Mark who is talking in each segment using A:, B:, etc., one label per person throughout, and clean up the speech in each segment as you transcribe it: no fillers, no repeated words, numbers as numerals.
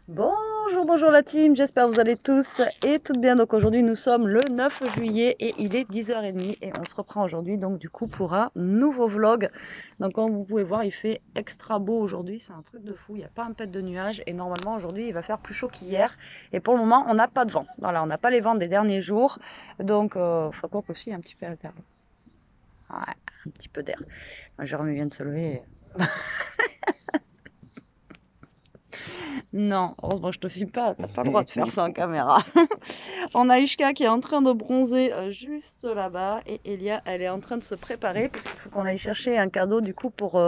A: Bonjour, bonjour la team, j'espère que vous allez tous et toutes bien. Donc aujourd'hui nous sommes le 9 juillet et il est 10h30 et on se reprend aujourd'hui donc du coup pour un nouveau vlog. Donc comme vous pouvez voir il fait extra beau aujourd'hui, c'est un truc de fou, il n'y a pas un pet de nuages et normalement aujourd'hui il va faire plus chaud qu'hier. Et pour le moment on n'a pas de vent, voilà on n'a pas les vents des derniers jours. Donc faut quoi que si un petit peu à l'intérieur. Ouais, un petit peu d'air. Jérôme vient de se lever. Non, heureusement je te filme pas, t'as pas le droit de faire ça en caméra. On a Ishka qui est en train de bronzer juste là-bas et Elia, elle est en train de se préparer parce qu'il faut qu'on aille chercher un cadeau du coup pour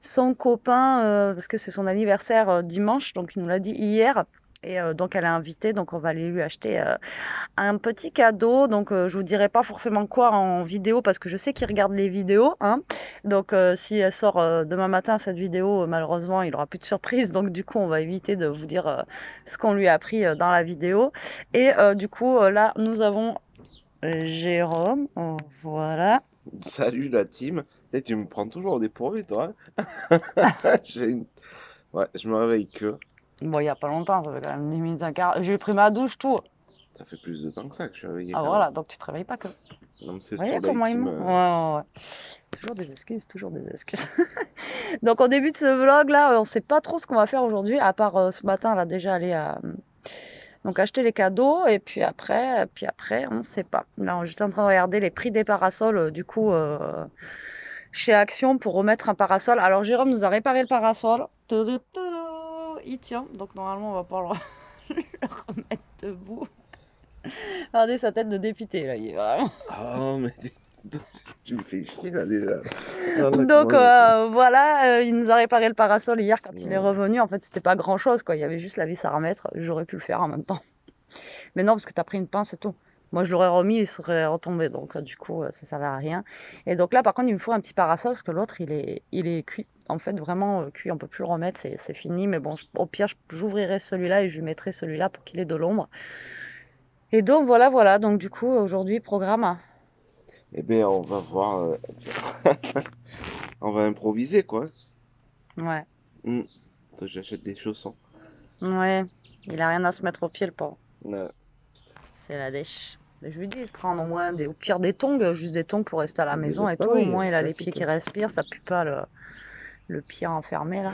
A: son copain parce que c'est son anniversaire dimanche, donc il nous l'a dit hier. Et donc elle est invitée, donc on va aller lui acheter un petit cadeau. Donc je vous dirai pas forcément quoi en vidéo parce que je sais qu'il regarde les vidéos, hein. Donc si elle sort demain matin cette vidéo, malheureusement il aura plus de surprise. Donc du coup on va éviter de vous dire ce qu'on lui a appris dans la vidéo. Et du coup là nous avons Jérôme, voilà.
B: Salut la team. Tu me prends toujours au dépourvu, toi. J'ai une... Ouais, je me réveille que.
A: Bon il y a pas longtemps, ça fait quand même 10 minutes, un quart. J'ai pris ma douche, tout.
B: Ça fait plus de temps que ça que je suis réveillé
A: Ah
B: quand même.
A: voilà, donc tu te réveilles pas que. Vous
B: Non, mais c'est le
A: voyez
B: soleil
A: comment il
B: qui
A: ment?
B: me.
A: Ouais, ouais, ouais. Toujours des excuses, toujours des excuses. Donc au début de ce vlog là, on sait pas trop ce qu'on va faire aujourd'hui, à part ce matin là déjà aller à donc acheter les cadeaux et puis après on sait pas. Là on est juste en train de regarder les prix des parasols du coup chez Action pour remettre un parasol. Alors Jérôme nous a réparé le parasol. Tadou, tadou, il tient, donc normalement on va pouvoir le remettre debout. Regardez sa tête de dépité là, il est vraiment.
B: Oh, mais tu me fais chier là déjà. Oh là,
A: Donc
B: comment je peux.
A: voilà, il nous a réparé le parasol hier quand il est
B: Ouais.
A: revenu. En fait, c'était pas grand chose quoi. Il y avait juste la vis à remettre. J'aurais pu le faire en même temps. Mais non, parce que t'as pris une pince et tout. Moi, je l'aurais remis, il serait retombé. Donc du coup, ça servait à rien. Et donc là, par contre, il me faut un petit parasol parce que l'autre, il est cuit. En fait, vraiment cuit. On peut plus le remettre. C'est fini. Mais bon, au pire, j'ouvrirai celui-là et je lui mettrai celui-là pour qu'il ait de l'ombre. Et donc voilà, voilà. Donc du coup, aujourd'hui, programme.
B: Eh bien, on va voir. On va improviser, quoi.
A: Ouais,
B: Hmm. Faut que j'achète des chaussons.
A: ouais. Il a rien à se mettre au pied, le pauvre.
B: Ouais.
A: C'est la dèche. Mais je lui dis de prendre au moins au pire des tongs, juste des tongs pour rester à la
B: Des
A: maison et tout. Au
B: espadrilles,
A: moins il a les pieds
B: classique.
A: qui respirent, ça pue pas le pied enfermé là.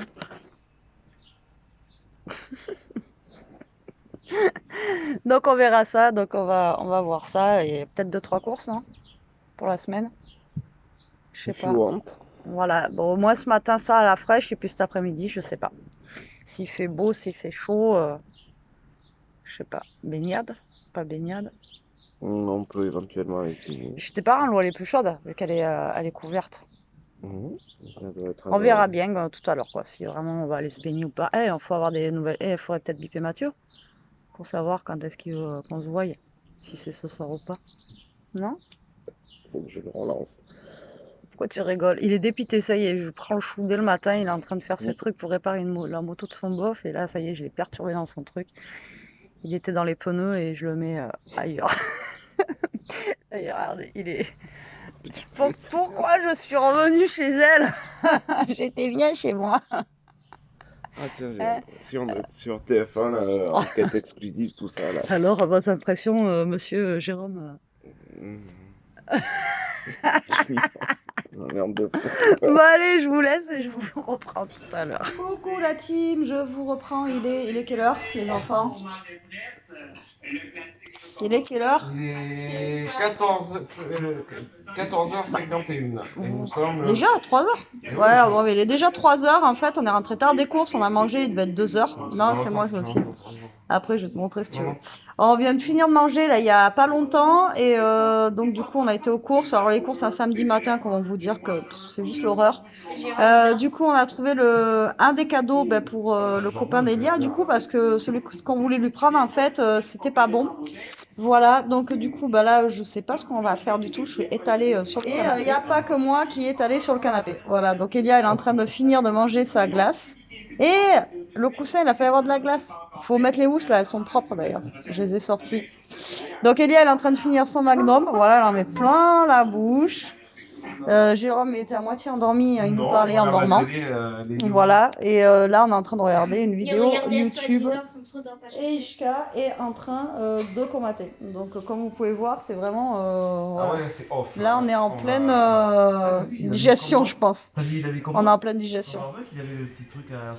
A: Donc on verra ça, donc on va voir ça et peut-être deux trois courses non pour la semaine. Je sais
B: If
A: pas.
B: you want.
A: Voilà. Bon moi ce matin ça à la fraîche et puis cet après-midi je sais pas. S'il fait beau, s'il fait chaud, je sais pas. Baignade, pas baignade.
B: On peut éventuellement avec une.
A: Chez tes parents l'eau elle est plus chaude vu qu'elle est couverte.
B: Mhm. Ça doit être
A: On verra
B: agréable.
A: bien tout à l'heure, quoi, si vraiment on va aller se baigner ou pas. Eh, il faut avoir des nouvelles. Eh, il faudrait peut-être biper Mathieu pour savoir quand est-ce qu'il veut qu'on se voie, si c'est ce soir ou pas. Non?
B: Faut que je le relance.
A: Pourquoi tu rigoles? Il est dépité, ça y est, je prends le chou dès le matin, il est en train de faire
B: Hmm.
A: ses trucs pour réparer la moto de son bof, et là, ça y est, je l'ai perturbé dans son truc. Il était dans les pneus et je le mets ailleurs. Ça y est, regardez, il est. Pourquoi je suis revenue chez elle? J'étais bien chez moi.
B: Ah tiens, j'ai
A: Hein.
B: l'impression d'être sur TF1, là, enquête exclusive, tout ça, là.
A: Alors, à votre impression, monsieur Jérôme?
B: Mhm. Une merde de fou.
A: Bon allez, je vous laisse et je vous reprends tout à l'heure. Coucou la team, je vous reprends. Il est quelle heure, les enfants? Il est quelle heure?
C: Il est 14h51 et nous sommes.
A: Déjà 3 heures?
C: Eh oui,
A: Ouais, bon, mais il est déjà 3 heures. En fait, on est rentré tard des courses, on a mangé, il devait être 2 heures. Non, c'est moi, je me filme. Après, je vais te montrer si tu veux. On vient de finir de manger là il y a pas longtemps et donc du coup on a été aux courses. Alors les courses un samedi matin, comment vous dire que c'est juste l'horreur. Du coup on a trouvé un des cadeaux pour le copain d'Elia du coup parce que ce qu'on voulait lui prendre en fait c'était pas bon. Voilà donc du coup là je sais pas ce qu'on va faire du tout. Je suis étalée sur le canapé. Et il n'y a pas que moi qui est étalée sur le canapé. Voilà donc Elia elle est en train de finir de manger sa glace. Et le coussin, il a fait avoir de la glace. Faut mettre les housses là, elles sont propres d'ailleurs. Je les ai sorties. Donc Elia, elle est en train de finir son magnum. Voilà, elle en met plein la bouche. Jérôme était à moitié endormi, il nous
C: Non,
A: parlait
C: je
A: en
C: regarde la
A: dormant.
C: télé, les news.
A: Voilà, et là on est en train de regarder une
D: Il
A: vidéo
D: regardait
A: YouTube
D: soi-disant son truc dans sa chambre.
A: et Ishka est en train de commenter. Donc comme vous pouvez voir, c'est vraiment...
C: Ah
A: voilà.
C: ouais, c'est off.
A: Là on est en
C: On
A: pleine
C: a- t'as vu, il avait
A: digestion,
C: comment
A: je pense.
C: T'as vu, il avait comment
A: On est en pleine digestion.
C: En vrai qu'il avait le petit truc à...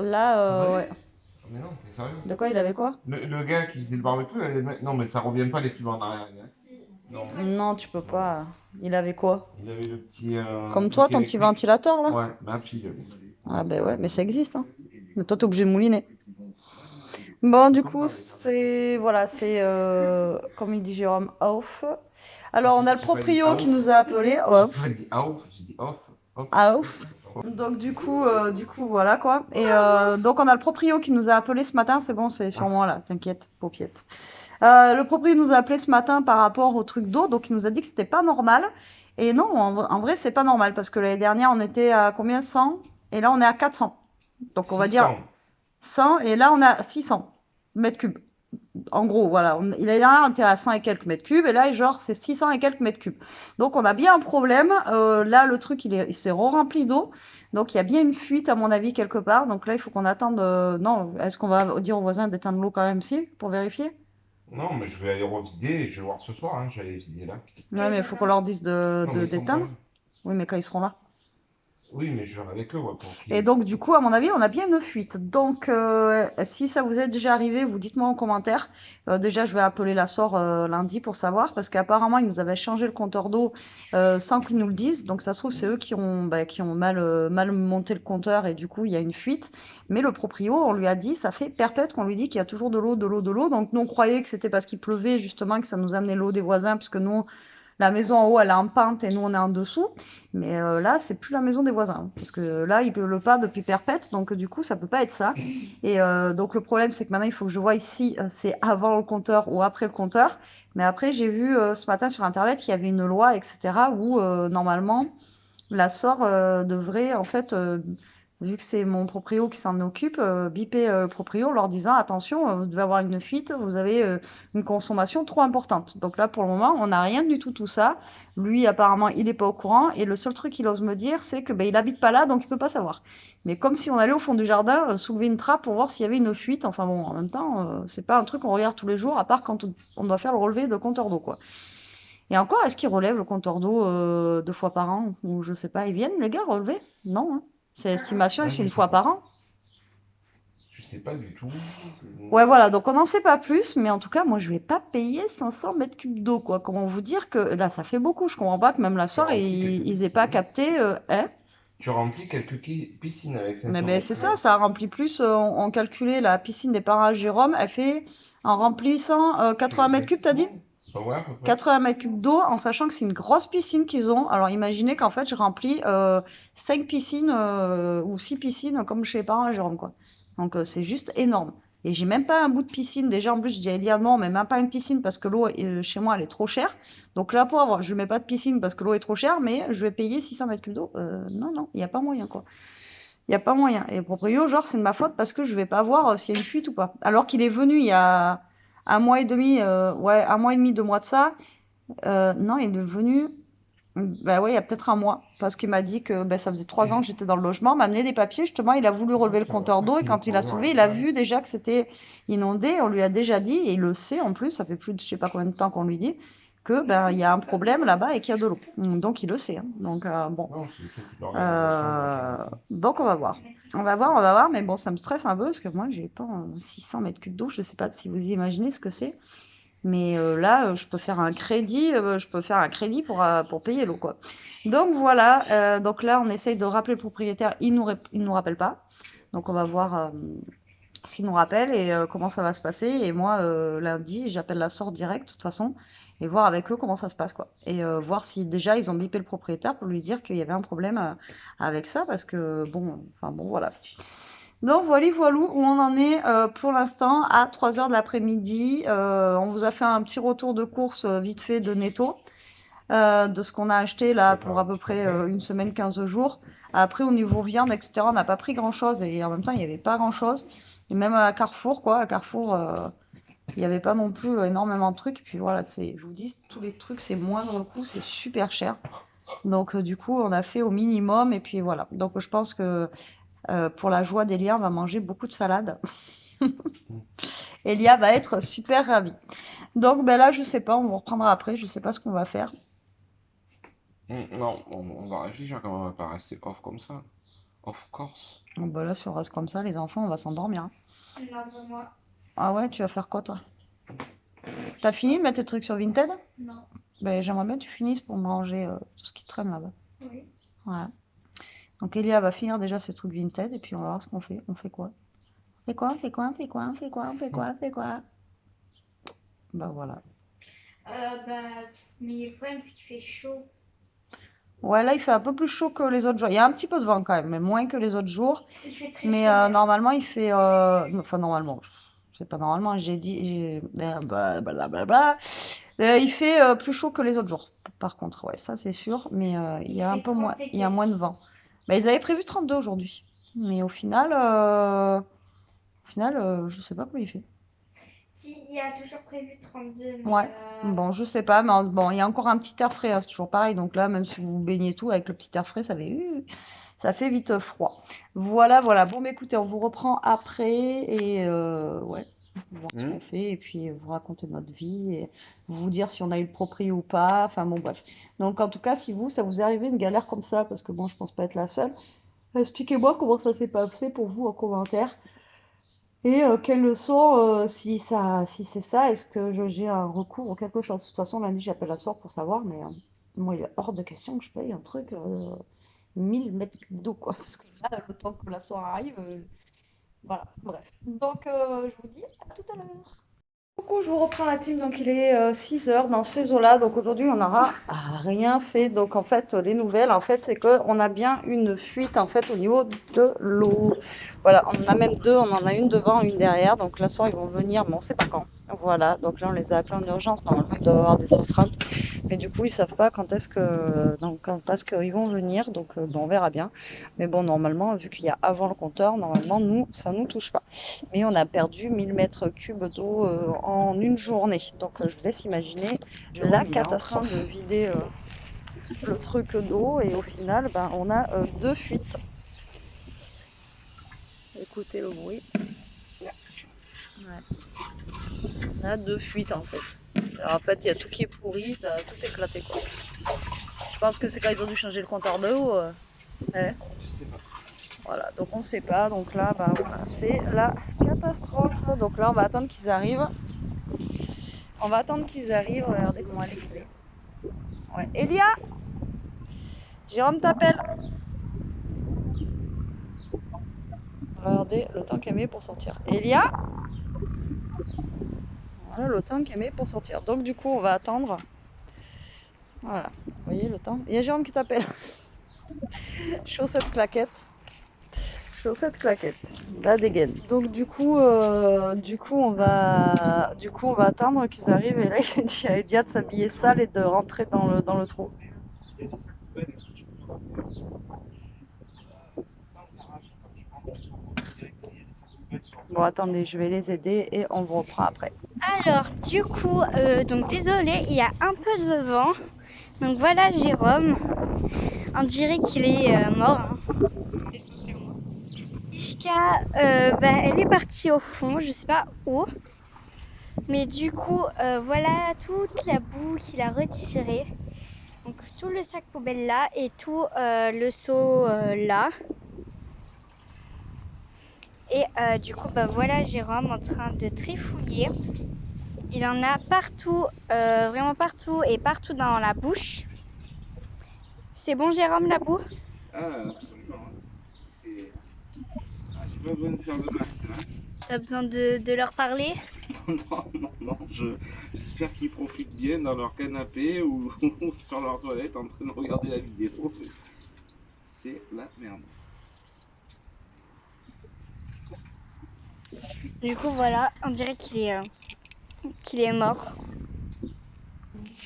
A: Là, ouais.
C: Mais non, t'es sérieux?
A: De quoi il avait quoi?
C: Le gars qui faisait le barbecue, non mais ça revient pas les pubs en arrière. Hein. Non.
A: Non, tu peux pas. Il avait quoi?
C: Il avait le petit...
A: Comme toi,
C: truc
A: ton petit
C: électrique.
A: ventilateur là?
C: Ouais, ma fille.
A: Ah ben ouais, mais ça existe. Hein. Mais toi, t'es obligé de mouliner. Bon, du coup, c'est voilà, c'est comme il dit Jérôme, off. Alors, on a le proprio qui nous a appelé, off.
C: J'ai dit off, j'ai dit off.
A: Off. Donc du coup, voilà quoi. Et donc on a le proprio qui nous a appelé ce matin. C'est bon, c'est sur moi là. T'inquiète, paupiette. Le proprio nous a appelé ce matin par rapport au truc d'eau. Donc il nous a dit que c'était pas normal. Et non, en vrai, c'est pas normal parce que l'année dernière on était à combien 100 et là on est à 400. Donc on va dire 100 et là on a 600 mètres cubes. En gros, voilà. L'année dernière, on était à 100 et quelques mètres cubes, et là, genre, c'est 600 et quelques mètres cubes. Donc, on a bien un problème. Là, le truc, il s'est rempli d'eau. Donc, il y a bien une fuite, à mon avis, quelque part. Donc là, il faut qu'on attende. Non, est-ce qu'on va dire aux voisins d'éteindre l'eau quand même, si, pour vérifier?
C: Non, mais je vais aller revider et je vais voir ce soir. Hein, je vais aller vider là.
A: Ouais, mais il faut qu'on leur dise
C: Non, mais ils sont
A: d'éteindre.
C: pas-
A: Oui, mais quand ils seront là.
C: Oui, mais je vais avec eux. Ouais, pour qu'ils-
A: Et donc, du coup, à mon avis, on a bien une fuite. Donc, si ça vous est déjà arrivé, vous dites-moi en commentaire. Déjà, je vais appeler la SOR lundi pour savoir, parce qu'apparemment, ils nous avaient changé le compteur d'eau sans qu'ils nous le disent. Donc, ça se trouve, c'est eux qui ont mal monté le compteur et du coup, il y a une fuite. Mais le proprio, on lui a dit, ça fait perpète qu'on lui dit qu'il y a toujours de l'eau, de l'eau, de l'eau. Donc, nous, on croyait que c'était parce qu'il pleuvait, justement, que ça nous amenait l'eau des voisins, puisque nous, la maison en haut, elle est en pente et nous, on est en dessous. Mais là, c'est plus la maison des voisins. Parce que là, il pleut pas depuis perpète. Donc, du coup, ça peut pas être ça. Et donc, le problème, c'est que maintenant, il faut que je vois ici, c'est avant le compteur ou après le compteur. Mais après, j'ai vu ce matin sur Internet qu'il y avait une loi, etc., où normalement, la SOR devrait, en fait, vu que c'est mon proprio qui s'en occupe, biper le proprio en leur disant attention, vous devez avoir une fuite, vous avez une consommation trop importante. Donc là, pour le moment, on n'a rien du tout ça. Lui, apparemment, il n'est pas au courant. Et le seul truc qu'il ose me dire, c'est que il habite pas là, donc il peut pas savoir. Mais comme si on allait au fond du jardin, soulever une trappe pour voir s'il y avait une fuite. Enfin bon, en même temps, c'est pas un truc qu'on regarde tous les jours, à part quand on doit faire le relevé de compteur d'eau, quoi. Et encore, est-ce qu'ils relèvent le compteur d'eau 2 fois par an? Ou je sais pas, ils viennent, les gars, relever? Non, hein. C'est l'estimation,
C: Ouais,
A: c'est
C: je
A: une
C: sais
A: fois
C: pas.
A: par an.
C: Je sais pas du tout.
A: Ouais, voilà, donc on n'en sait pas plus, mais en tout cas, moi, je vais pas payer 500 mètres cubes d'eau, quoi. Comment vous dire que là, ça fait beaucoup. Je comprends pas que même la soeur, ils aient pas capté. Hein.
C: Tu remplis quelques piscines avec 500
A: Mais
C: mètres
A: c'est
C: cubes.
A: ça remplit plus. On calculait la piscine des parages Jérôme, elle fait, en remplissant 80 mètres cubes, t'as dit?
C: Ouais, à peu près.
A: 80 mètres cubes d'eau, en sachant que c'est une grosse piscine qu'ils ont. Alors imaginez qu'en fait, je remplis 5 piscines ou 6 piscines comme chez les parents à Jérôme, quoi. Donc c'est juste énorme. Et j'ai même pas un bout de piscine. Déjà, en plus, je dis à Elia, non, mais même pas une piscine parce que l'eau chez moi, elle est trop chère. Donc là, pour avoir, je mets pas de piscine parce que l'eau est trop chère, mais je vais payer 600 mètres cubes d'eau. Non, il n'y a pas moyen, quoi. Il n'y a pas moyen. Et le proprio, genre, c'est de ma faute parce que je vais pas voir s'il y a une fuite ou pas. Alors qu'il est venu il y a 1 mois et demi, 1 mois et demi, 2 mois de ça. Non, il est venu. Bah ouais, il y a peut-être un mois, parce qu'il m'a dit que ça faisait 3 ans que j'étais dans le logement, m'a amené des papiers, justement, il a voulu relever le compteur d'eau, et quand il a soulevé, il a vu déjà que c'était inondé, on lui a déjà dit, et il le sait en plus, ça fait plus de je sais pas combien de temps qu'on lui dit, que il y a un problème là-bas et qu'il y a de l'eau. Donc il le sait. Hein. Donc bon.
C: Non, c'est toute l'organisation.
A: Donc on va voir. On va voir, mais bon, ça me stresse un peu, parce que moi, j'ai pas 600 mètres cubes d'eau, je sais pas si vous imaginez ce que c'est. Mais là, je peux faire un crédit, pour payer l'eau, quoi. Donc voilà, donc là, on essaye de rappeler le propriétaire, il nous rappelle pas. Donc on va voir s'il nous rappelle et comment ça va se passer. Et moi, lundi, j'appelle la SOR direct, de toute façon, et voir avec eux comment ça se passe, quoi. Et voir si déjà ils ont bipé le propriétaire pour lui dire qu'il y avait un problème avec ça, parce que bon, enfin bon, voilà. Donc voilà où on en est pour l'instant à 3h de l'après-midi. On vous a fait un petit retour de course vite fait de Netto, de ce qu'on a acheté là pour à peu près une semaine, 15 jours. Après au niveau viande, etc., on n'a pas pris grand-chose et en même temps il n'y avait pas grand-chose. Et même à Carrefour, quoi, à Carrefour, il n'y avait pas non plus énormément de trucs. Et puis voilà, je vous dis, tous les trucs, c'est moindre coût, c'est super cher. Donc du coup, on a fait au minimum et puis voilà. Donc je pense que pour la joie d'Elia, on va manger beaucoup de salade. Elia va être super ravie. Donc ben là, je sais pas, on vous reprendra après, je sais pas ce qu'on va faire.
C: Non, on va réfléchir quand même, on va pas rester off comme ça. Of course.
A: Bon, ben là, si on reste comme ça, les enfants, on va s'endormir, hein.
D: Non, pas moi.
A: Ah ouais, tu vas faire quoi toi? T'as fini de mettre tes trucs sur Vinted?
D: Non.
A: Ben j'aimerais bien que tu finisses pour me ranger tout ce qui traîne là-bas.
D: Oui.
A: Voilà. Donc Elia va finir déjà ses trucs Vinted et puis on va voir ce qu'on fait. On fait quoi? On fait quoi? On fait quoi? On fait quoi? On fait quoi? On fait quoi? On fait quoi? Bah voilà.
D: Bah, mais le problème, c'est qu'il fait chaud.
A: Ouais, là il fait un peu plus chaud que les autres jours. Il y a un petit peu de vent quand même, mais moins que les autres jours.
D: Il fait très
A: Mais
D: chaud. Même.
A: normalement il fait. Enfin normalement, c'est pas normalement. Blablabla. Il fait plus chaud que les autres jours. Par contre, ouais, ça c'est sûr. Mais il y a un
D: fait
A: peu moins.
D: 30 et
A: Il y a moins de
D: quelques.
A: vent. Bah, ils avaient prévu 32 aujourd'hui. Mais au final, je sais pas quoi il fait.
D: Si, il y a toujours prévu 32, mais
A: Ouais. Bon, je sais pas, mais bon, il y a encore un petit air frais, hein, c'est toujours pareil. Donc là, même si vous vous baignez tout avec le petit air frais, ça fait vite froid. Voilà, voilà. Bon, mais écoutez, on vous reprend après et ouais, voir ce qu'on fait et puis vous raconter notre vie et vous dire si on a eu le proprio ou pas. Enfin bon, bref. Donc en tout cas, si ça vous est arrivé une galère comme ça, parce que bon, je pense pas être la seule, expliquez-moi comment ça s'est passé pour vous en commentaire. Et quelle leçon, si c'est ça, est-ce que j'ai un recours ou quelque chose? De toute façon, lundi, j'appelle la soeur pour savoir, mais moi, il est hors de question que je paye un truc 1000 mètres cubes d'eau, quoi. Parce que là, le temps que la soeur arrive, voilà, bref. Donc, je vous dis à tout à l'heure. Coucou, je vous reprends la team. Donc, il est 6 heures dans ces eaux-là. Donc, aujourd'hui, on n'aura rien fait. Donc, en fait, les nouvelles, en fait, c'est qu'on a bien une fuite, en fait, au niveau de l'eau. Voilà, on en a même deux. On en a une devant, une derrière. Donc, là soir, ils vont venir, mais on ne sait pas quand. Voilà, donc là, on les a appelés en urgence. Normalement, ils doivent avoir des astreintes. Mais du coup, ils savent pas quand est-ce qu'ils vont venir. Donc, bon, on verra bien. Mais bon, normalement, vu qu'il y a avant le compteur, normalement, nous, ça nous touche pas. Mais on a perdu 1000 mètres cubes d'eau en une journée. Donc, je vous laisse imaginer la catastrophe de vider le truc d'eau. Et au final, ben, on a deux fuites. Écoutez le bruit. Ouais. On a deux fuites en fait. Alors, en fait, il y a tout qui est pourri, ça a tout éclaté quoi. Je pense que c'est quand ils ont dû changer le compteur d'eau. Ouais.
C: Je sais pas.
A: Voilà, donc on sait pas. Donc là, bah, voilà, c'est la catastrophe. Donc là, on va attendre qu'ils arrivent. On va attendre qu'ils arrivent. Regardez comment elle est coulée. Ouais. Elia, Jérôme t'appelle. Regardez le temps qu'elle met pour sortir. Elia, voilà le temps qu'elle met pour sortir. Donc du coup, on va attendre. Voilà, vous voyez le temps. Il y a Jérôme qui t'appelle. Chaussette claquette. Chaussette claquette. La dégaine. Donc du coup on va attendre qu'ils arrivent et là il dit à Edia de s'habiller sale et de rentrer dans le trou. Bon attendez, je vais les aider et on vous reprend après.
D: Alors, du coup, donc désolé, il y a un peu de vent. Donc voilà Jérôme. On dirait qu'il est mort. Hein. Essentiellement. Ishka, elle est partie au fond, je sais pas où. Mais du coup, voilà toute la boue qu'il a retirée. Donc tout le sac poubelle là et tout le seau là. Et du coup, voilà Jérôme en train de trifouiller. Il en a partout, vraiment partout et partout dans la bouche. C'est bon Jérôme la boue?
C: Ah, absolument. C'est... Ah, j'ai pas besoin de faire de masque là.
D: T'as besoin de leur parler?
C: Non. J'espère qu'ils profitent bien dans leur canapé ou sur leur toilette en train de regarder la vidéo. C'est la merde.
D: Du coup voilà, on dirait qu'il est mort.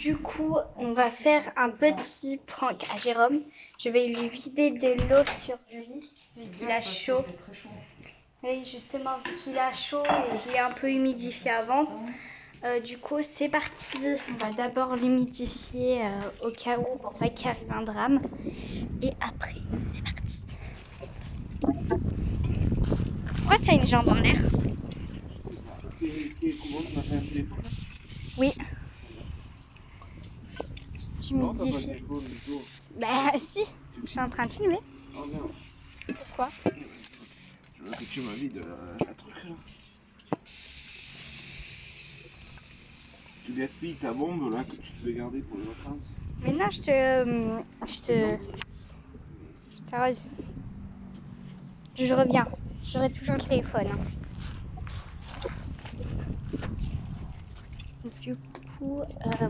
D: Du coup, on va faire un petit prank à Jérôme. Je vais lui vider de l'eau sur lui, vu qu'il a chaud. Oui, justement, vu qu'il a chaud et je l'ai un peu humidifié avant. Du coup, c'est parti. On va d'abord l'humidifier au cas où pour pas qu'il arrive un drame. Et après, c'est parti. Pourquoi t'as une jambe en l'air?
C: T'es comment? Tu m'as fait un téléphone là?
D: Oui. Tu
C: Non, t'as pas de
D: humidifies.
C: téléphone du tout.
D: Bah si, je suis en train de filmer.
C: Oh merde.
D: Pourquoi?
C: Je veux que tu m'invites un truc là. Tu gaspilles ta bombe là que tu devais garder pour les vacances.
D: Mais non, je t'arrête. Je reviens. J'aurai toujours le téléphone. Hein. Du coup,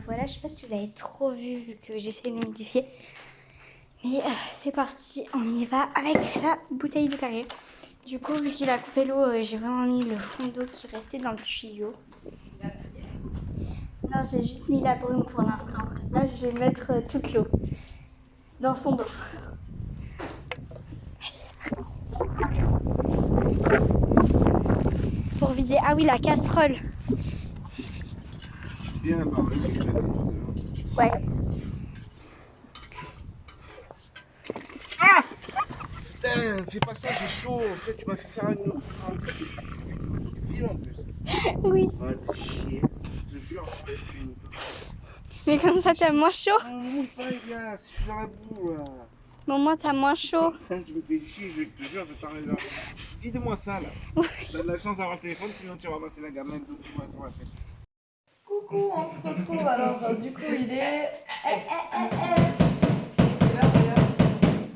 D: voilà, je sais pas si vous avez trop vu que j'essaie de l'humidifier. Mais c'est parti, on y va avec la bouteille de Perrier. Du coup, vu qu'il a coupé l'eau, j'ai vraiment mis le fond d'eau qui restait dans le tuyau. Non, j'ai juste mis la brume pour l'instant. Là, je vais mettre toute l'eau dans son dos. Allez, c'est parti. Pour vider, ah oui, la casserole.
C: Bien là-bas, ouais, je l'ai dit tout à l'heure.
D: Ouais.
C: Ah putain, fais pas ça, j'ai chaud. Peut-être tu m'as fait faire un truc vide en plus.
D: Oui.
C: Ah, t'es chier. Je te jure, c'est une.
D: Mais comme ça, t'as moins chaud.
C: Ah, mouille pas les gars, je suis dans la boue là.
D: Mais au moins, t'as moins chaud.
C: Putain, tu me fais chier, je te jure, je t'arrête là. Vide-moi ça là. T'as de la chance d'avoir le téléphone, sinon tu vas ramasser la gamelle de tout sur la tête.
A: Coucou, on se retrouve. Alors, du coup, il est.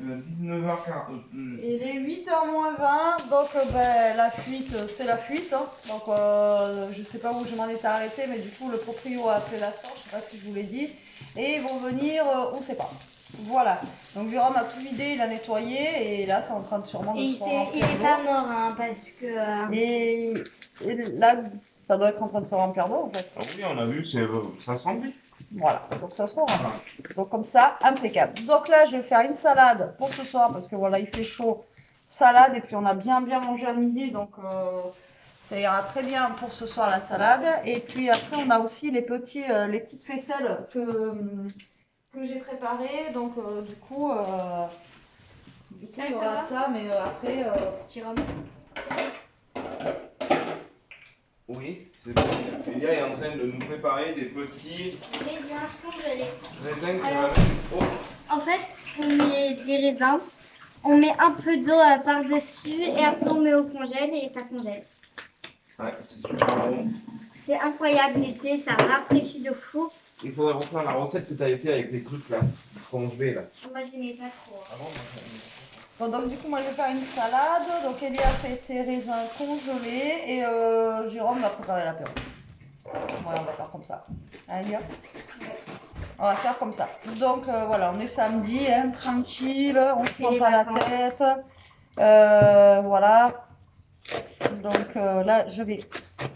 C: 19h40.
A: Il est 8h moins 20, donc la fuite, c'est la fuite. Hein. Donc je sais pas où je m'en étais arrêtée, mais du coup le proprio a appelé la sorte, je sais pas si je vous l'ai dit. Et ils vont venir, on sait pas. Voilà. Donc Jérôme a tout vidé, il a nettoyé, et là c'est en train de sûrement de
D: Et
A: se remplir
D: il est
A: d'eau.
D: pas mort, hein, parce que...
A: Et là, ça doit être en train de se remplir d'eau en fait.
C: Ah oui, on a vu, ça se remplit.
A: Voilà, donc ça se remplit. Donc comme ça, impeccable. Donc là, je vais faire une salade pour ce soir parce que voilà, il fait chaud. Salade et puis on a bien mangé à midi, donc ça ira très bien pour ce soir la salade. Et puis après, on a aussi les petites faisselles que j'ai préparées. Donc du coup, il y aura ça, mais après,
D: Jérôme.
C: Oui, c'est bon. Elia est en train de nous préparer des petits
D: Raisins congelés.
C: raisins qu'on
D: Alors-
C: va mettre. Oh,
D: En fait, on met des raisins, on met un peu d'eau par-dessus et après on met au congèle et ça congèle.
C: ouais, c'est super bon.
D: C'est incroyable l'été, ça rafraîchit de fou.
C: Il faudrait refaire la recette que tu avais fait avec les trucs là, congelés là.
D: Moi j'aimais pas trop.
C: Ah bon,
A: bon, donc du coup, moi je vais faire une salade. Donc Elie a fait ses raisins congelés et Jérôme va préparer l'apéro. Ouais, on va faire comme ça. Hein, Elia ? On va faire comme ça. Donc voilà, on est samedi, hein, tranquille, on ne se
D: C'est
A: prend
D: les
A: pas la
D: vacances.
A: tête. Voilà. Donc là, je vais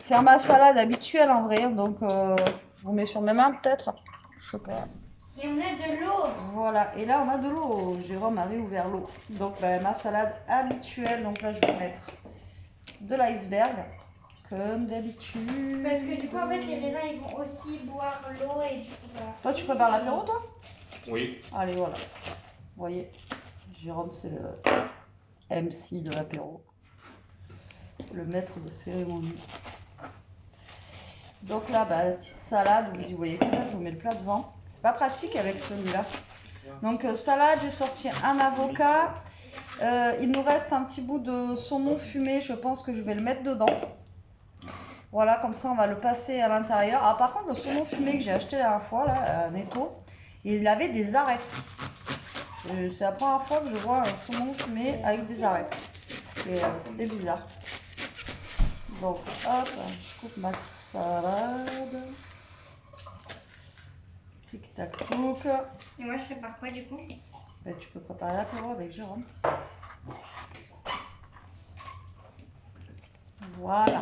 A: faire ma salade habituelle en vrai. Donc je vous mets sur mes mains peut-être. Je sais pas.
D: Et on a de l'eau.
A: Voilà, et là on a de l'eau. Jérôme a réouvert l'eau. Donc ma salade habituelle. Donc là, je vais mettre de l'iceberg, comme d'habitude.
D: Parce que du coup en fait les raisins ils vont aussi boire l'eau et du coup voilà.
A: Toi, tu prépares l'apéro, toi ?
C: oui.
A: Allez, voilà. Vous voyez, Jérôme, c'est le MC de l'apéro. Le maître de cérémonie. Donc là, petite salade, vous y voyez que là, je vous mets le plat devant. C'est pas pratique avec celui-là. Donc salade, j'ai sorti un avocat. Il nous reste un petit bout de saumon fumé, je pense que je vais le mettre dedans. Voilà, comme ça on va le passer à l'intérieur. Ah, par contre, le saumon fumé que j'ai acheté la dernière fois, là, à Netto, il avait des arêtes. C'est la première fois que je vois un saumon fumé avec des arêtes. C'était bizarre. Donc, hop, je coupe ma salade. Tic tac touc.
D: Et moi je prépare quoi du coup?
A: Ben, tu peux préparer l'apéro avec Jérôme. Voilà.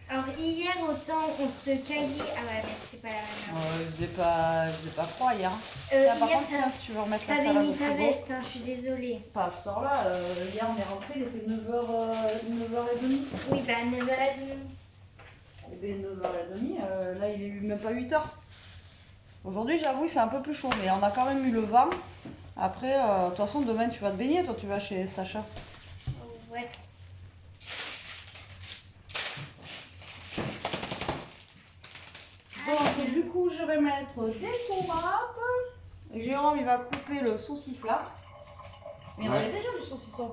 D: Alors hier autant on se caillait. Ah ouais mais c'était pas la même.
A: Je l'ai pas froid hier. Là, par
D: Hier
A: contre, tiens, si tu veux remettre la
D: t'avais
A: salade
D: mis
A: au
D: ta
A: frigo.
D: veste, hein, je suis désolée.
A: Pas à ce temps-là. Hier, on est rentré, il était 9h30.
D: Oui bah 9h30.
A: Eh bien 9h30, là il est même pas 8h. Aujourd'hui j'avoue il fait un peu plus chaud, mais on a quand même eu le vent. Après, de toute façon demain tu vas te baigner, toi tu vas chez Sacha.
D: Ouais.
A: Donc du coup je vais mettre des tomates. Et Jérôme il va couper le sauciflard. Mais il y en avait déjà du saucisson.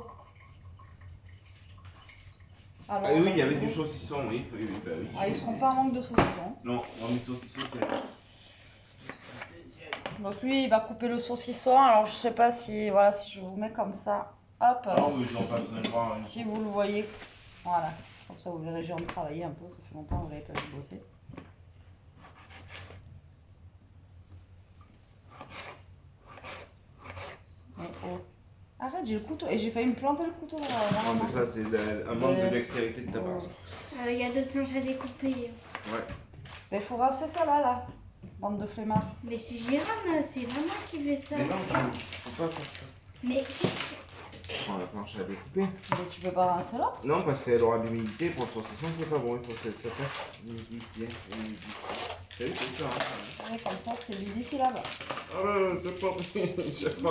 A: Alors,
C: Ah oui,
A: bah,
C: il y avait
A: c'est
C: du
A: bon.
C: saucisson, oui. Oui, oui, bah oui.
A: Ah, ils seront pas en manque de saucisson.
C: Non, mais saucisson, c'est.
A: Donc lui il va couper le saucisson. Alors je sais pas si voilà si je vous mets comme ça. Hop.
C: Non, mais ils n'ont pas besoin de voir.
A: Si vous le voyez. Voilà. Comme ça vous verrez Jérôme travailler un peu. Ça fait longtemps que vous l'avez pas vu bosser. Oh, oh. Arrête, j'ai le couteau. Et j'ai failli me planter le couteau dans la
C: Non,
A: main.
C: mais ça, c'est un manque de dextérité de ta part. ça.
D: Il y a d'autres planches à découper.
C: Ouais.
A: Mais il faut rincer ça là. Bande de flemmards.
D: Mais c'est Jérôme, c'est vraiment qui fait ça.
C: Mais non, faut pas faire ça.
D: Mais
C: Prends la planche à découper.
A: Mais tu peux pas rincer l'autre.
C: Non, parce qu'elle aura de l'humidité pour le saucisson, c'est pas bon. Il faut que ça fasse l'humidité. T'as vu, c'est ça, hein.
A: Ouais, comme ça c'est l'idée là-bas.
C: Ah, c'est pas j'ai pas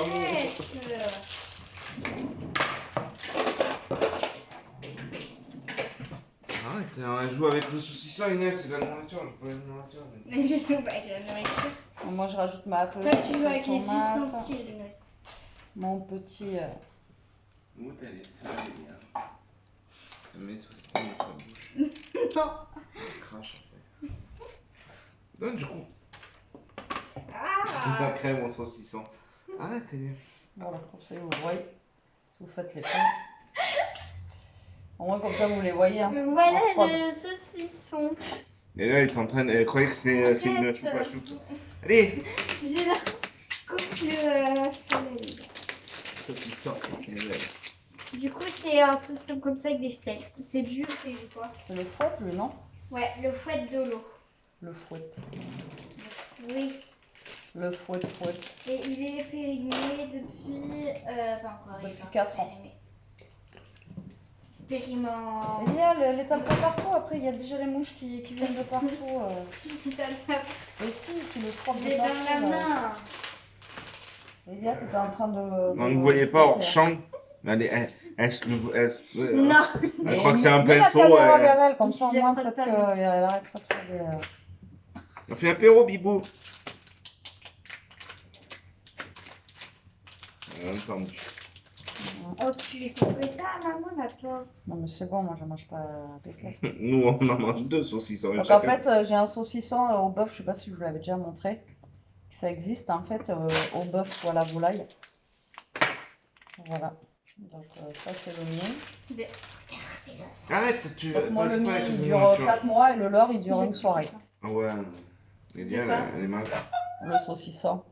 C: Arrête, on joue avec le saucisson, Inès, c'est la nourriture, je peux la nourriture.
D: Mais je joue pas avec la nourriture.
A: Moi je rajoute ma
D: Toi,
A: petite
D: tu joues avec les
A: tomate,
D: ustensiles de nourriture.
A: mon petit.
C: Où t'as les salés, bien. Mes saucissons dans sa bouche.
D: Non.
C: Elle crache après. Donne, du coup.
D: Ah.
C: La crème au saucisson. Arrête, elle est.
A: Voilà, comme ça vous voyez. Si vous faites les pains. Au moins comme ça vous les voyez. Hein,
D: Voilà
A: en prod.
D: le saucisson.
C: Et là, il est en train de. Elle croyait que c'est une choupe à choupe. Allez!
D: J'ai la coupe le.
C: Saucisson.
D: Du coup, c'est un saucisson comme ça avec des ficelles. C'est dur, c'est quoi?
A: C'est le fouet, lui, non?
D: Ouais, le fouet de l'eau.
A: Le fouet.
D: Oui.
A: Le fouet.
D: Et il est périmé depuis. Pas encore.
A: Depuis 4 ans.
D: Expériment.
A: Il y a les tape pas partout, après il y a déjà les mouches qui viennent de partout. Et si, tu le frottes de
D: J'ai dans la
A: partout.
D: main.
A: Elia, t'étais en train de.
C: On ne voyait pas hors champ. Elle
D: Non.
C: elle croit que c'est un
A: mets la
C: pinceau.
A: caméra vers elle, comme ça au
D: Je
A: moins
D: la
A: peut-être
D: frotte
A: qu'elle
D: pas.
A: arrêtera de faire des.
C: On fait apéro, Bibou. Entendu.
D: Oh, tu lui coupes ça, maman, la pauvre.
A: Non mais c'est bon, moi je mange pas avec ça.
C: Nous, on en mange deux saucissons.
A: Donc en
C: chacun.
A: fait, j'ai un saucisson au bœuf, je sais pas si je vous l'avais déjà montré. Ça existe en fait au bœuf ou à la volaille. Voilà. Donc ça c'est le mien.
C: Arrête, tu.
A: Donc moi le
C: tu
A: mien
C: fais
A: il
C: avec
A: dure
C: nourriture.
A: 4 mois et le leur il dure une soirée.
C: Ah ouais. Elia,
D: De quoi
C: elle est mal.
A: Le saucisson.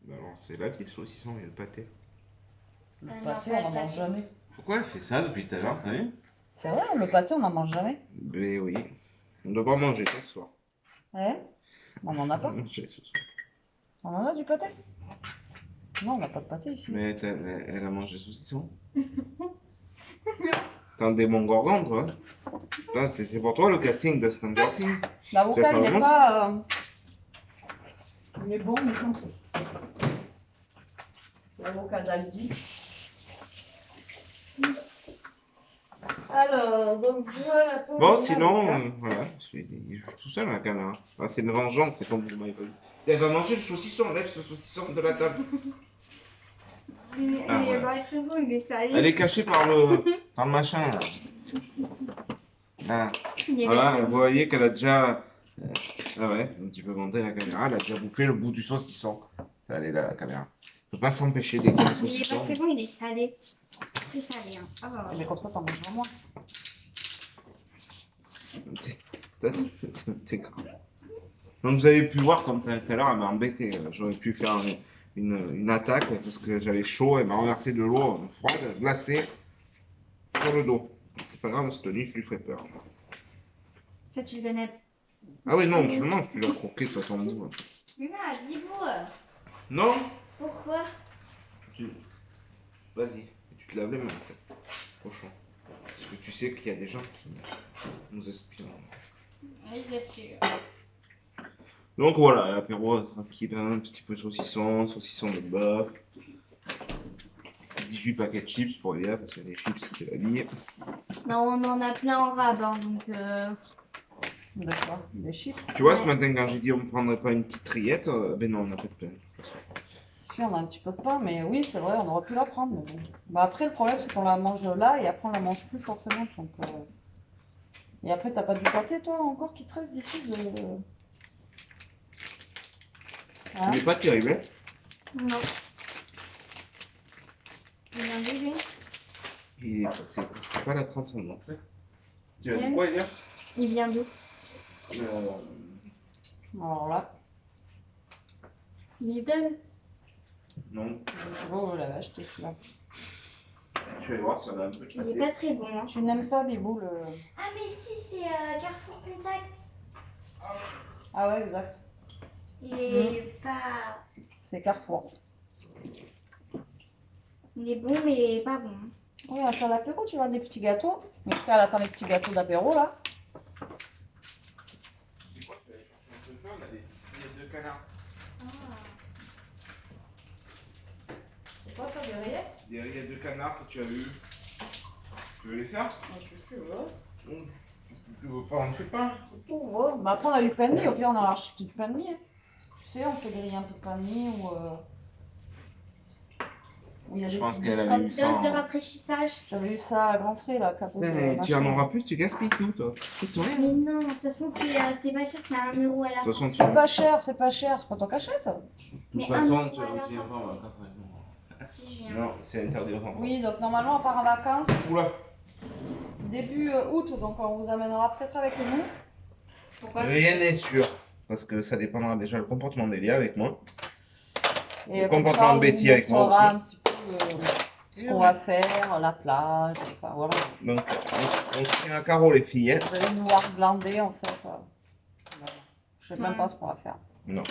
C: Alors, c'est la vie, le saucisson et le pâté.
A: Le
D: Ah non,
A: pâté
D: pas
A: on
D: le
A: n'en mange
D: pâté.
A: jamais.
C: Pourquoi elle fait ça depuis tout à l'heure, t'as vu?
A: C'est vrai, le pâté on n'en mange jamais.
C: Mais oui. On doit pas manger ce soir.
A: Ouais. On n'en a pas.
C: Manger ce soir.
A: On en a du pâté? Non, on n'a pas de pâté ici.
C: Mais elle a mangé saucisson. T'es un démon gorgon, toi. Là, c'est pour toi le casting de Stranger Things.
A: L'avocat
C: C'est
A: il est
C: vraiment
A: pas. Il est bon mais sans sauce. C'est l'avocat d'Aldi. Alors, donc voilà pour
C: Bon,
A: l'avocat.
C: sinon, voilà, il joue tout seul à la caméra. Ah, c'est une vengeance, c'est comme vous m'avez pas dit. Elle va manger le saucisson, lève ce saucisson de la table.
D: Il
C: Ah, ouais.
D: est pas très bon, il est salé.
C: Elle est cachée par le machin. Là. Ah,
D: Il est
C: voilà,
D: pas très
C: vous
D: bon.
C: voyez qu'elle a déjà. Ah ouais, un petit peu monter la caméra, elle a déjà bouffé le bout du saucisson. Elle est là, la caméra. On peut pas s'empêcher d'écouter le
D: Il est pas
C: saucisson.
D: très bon, il est salé. Très salé, hein. Ah bah,
A: Mais comme ça, t'en mangeras moins.
C: T'es grave. Donc vous avez pu voir comme tout à l'heure, elle m'a embêté. J'aurais pu faire une attaque parce que j'avais chaud, elle m'a renversé de l'eau froide, glacée, sur le dos. C'est pas grave, Stony, je lui ferai peur.
D: ça tu le connais.
C: Ah oui, non, tu le manges, tu l'as croqué de toute façon.
D: Non, dis-moi.
C: Non
D: Pourquoi?
C: Vas-y, et tu te laves les mains après, cochon. Parce que tu sais qu'il y a des gens qui nous espionnent.
D: Oui, bien sûr.
C: Donc voilà, apéro tranquille, un petit peu saucisson de bœuf. 18 paquets de chips pour Elia, parce que les chips c'est la vie.
D: Non, on en a plein en rab, hein, donc
A: D'accord, des chips.
C: Tu vois,
D: Ouais.
C: ce matin quand j'ai dit on ne prendrait pas une petite rillette, ben non, on n'a pas de pain.
A: Si, on a un petit peu de pain, mais oui, c'est vrai, on aurait pu la prendre. Mais bon. Bah, après, le problème, c'est qu'on la mange là et après, on la mange plus forcément. Donc, Et après, t'as pas du pâté, toi, encore qui te reste d'ici de... Hein
C: Il n'est pas terrible, hein.
D: non. Il vient d'où, lui?
C: C'est pas la transcendance. Hein. Tu as dit
D: Ouais.
C: quoi, Elia?
D: Il vient d'où?
A: Alors là,
D: Lidl.
C: Non,
A: je sais pas où l'avait acheté celui-là.
C: tu vas voir si on a un peu de
D: Il est
C: pâté.
D: pas très bon. Hein.
A: Tu n'aimes pas, Bibou, le...
D: Ah, mais si, c'est Carrefour Contact.
A: Ah ouais, exact.
D: Il est pas.
A: C'est Carrefour.
D: Il est bon, mais pas bon.
A: Oui, à faire l'apéro, tu vois, des petits gâteaux. Mais jusqu'à elle attend les petits gâteaux d'apéro, là.
C: C'est quoi, tu vas aller chercher un peu de pain, on a des rillettes de canard.
D: Ah.
A: C'est quoi ça, des rillettes?
C: Des rillettes de canard que tu as vues. Tu veux les faire?
A: Si tu veux.
C: Tu veux pas, on ne fait pas.
A: Tout, ouais. Mais après, on a du pain de mie. Au pire, on a racheté du pain de mie. Hein. Tu sais, on fait griller un peu de pain de mie ou... où il y a
C: Je
A: des
C: pense
A: petites
C: qu'elle avait eu
A: biscottes.
C: ça.
D: Dose de rafraîchissage.
A: J'avais eu ça à Grand Frais, là, capot de
C: Putain, tu
A: machin.
C: en auras plus, tu gaspilles tout, toi. C'est tout rien.
D: Mais non, de toute façon, c'est pas cher, c'est à 1 euro à la
C: De toute façon, tu...
A: C'est pas cher, c'est pas cher. C'est pas toi qui achètes.
C: De
D: Mais
C: toute façon,
D: un
C: tu
D: euro à la
C: reviens
D: fin.
C: pas en vacances avec nous.
D: Si, je viens.
C: Non, c'est interdit aux enfants.
A: Oui, donc normalement, on part en vacances
C: Oula.
A: début août. Donc, on vous amènera peut-être avec nous.
D: Pourquoi?
C: Rien n'est sûr. Parce que ça dépendra déjà du comportement d'Elia avec moi.
A: Et
C: Le
A: comme
C: comportement
A: ça, on
C: de Betty
A: vous
C: avec moi
A: montrera
C: aussi.
A: un petit peu ce qu'on va faire, la plage, enfin voilà.
C: Donc, on se tient à carreau, les filles. Hein.
A: Vous allez nous voir glander en fait. Voilà. Je sais même
D: Ouais.
A: pas ce qu'on va faire.
C: Non.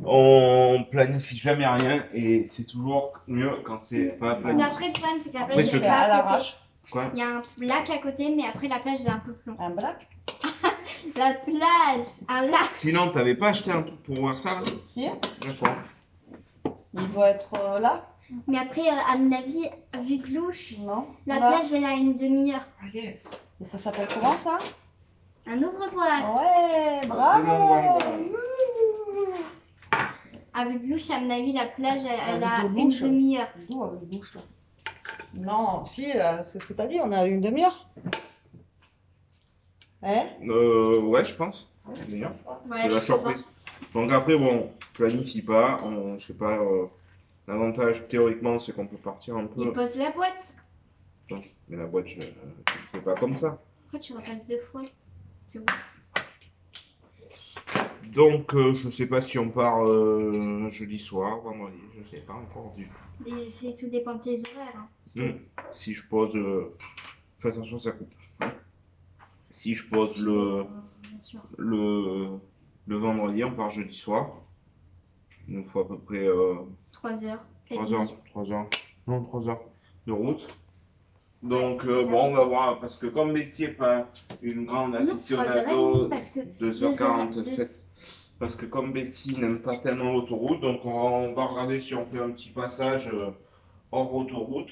C: On planifie jamais rien et c'est toujours mieux quand c'est pas
D: Mais
C: planifié.
D: après, le problème, c'est que la
C: Après,
D: plage,
C: ce
D: elle
C: que-
D: est
A: à
D: pas à côté.
A: l'arrache.
C: Quoi?
D: Il y a un lac à côté, mais après, la plage, elle est un peu plus loin.
A: Un black?
D: La plage, un lac.
C: Sinon, t'avais pas acheté un truc pour voir ça là?
A: Si.
C: D'accord.
A: Il doit être là?
D: Mais après, à mon avis, vu que louche,
A: Non.
D: la
A: Là.
D: plage, elle a une demi-heure.
C: Ah yes.
A: Et ça s'appelle comment ça?
D: Un ouvre-boîte.
A: Ouais, bravo!
D: Avec louche, à mon avis, la plage, elle a
A: Avec de
D: une
A: louche.
D: demi-heure.
A: D'où avec douche là? Non, si, c'est ce que t'as dit, on a une demi-heure. Hein?
C: Ouais, je pense. D'ailleurs.
D: Ouais,
C: C'est
D: je
C: la
D: sais
C: surprise. Donc après, bon, planifie pas. Je sais pas. L'avantage théoriquement, c'est qu'on peut partir un
D: pas. Il
C: peu.
D: pose la boîte.
C: Non, mais la boîte, je ne fais pas comme ça.
D: Pourquoi tu repasses 2 fois? C'est bon.
C: Donc, je sais pas si on part jeudi soir, vendredi, je sais pas encore du tout.
D: Et tout dépend de tes horaires. Hein.
C: Si je pose. Fais attention, ça coupe. Si je pose le
D: Bien sûr.
C: vendredi, on part jeudi soir. Il nous faut à peu près
D: 3 heures.
C: 3 heures. 3 heures. Non, 3 heures de route. Donc,
D: c'est ça.
C: bon, on va voir. Parce que comme Betty n'est pas une grande
D: Non, 3h30
C: aficionado,
D: parce que
C: 2h47. Parce que comme Betty n'aime pas tellement l'autoroute, donc on va regarder si on fait un petit passage hors autoroute.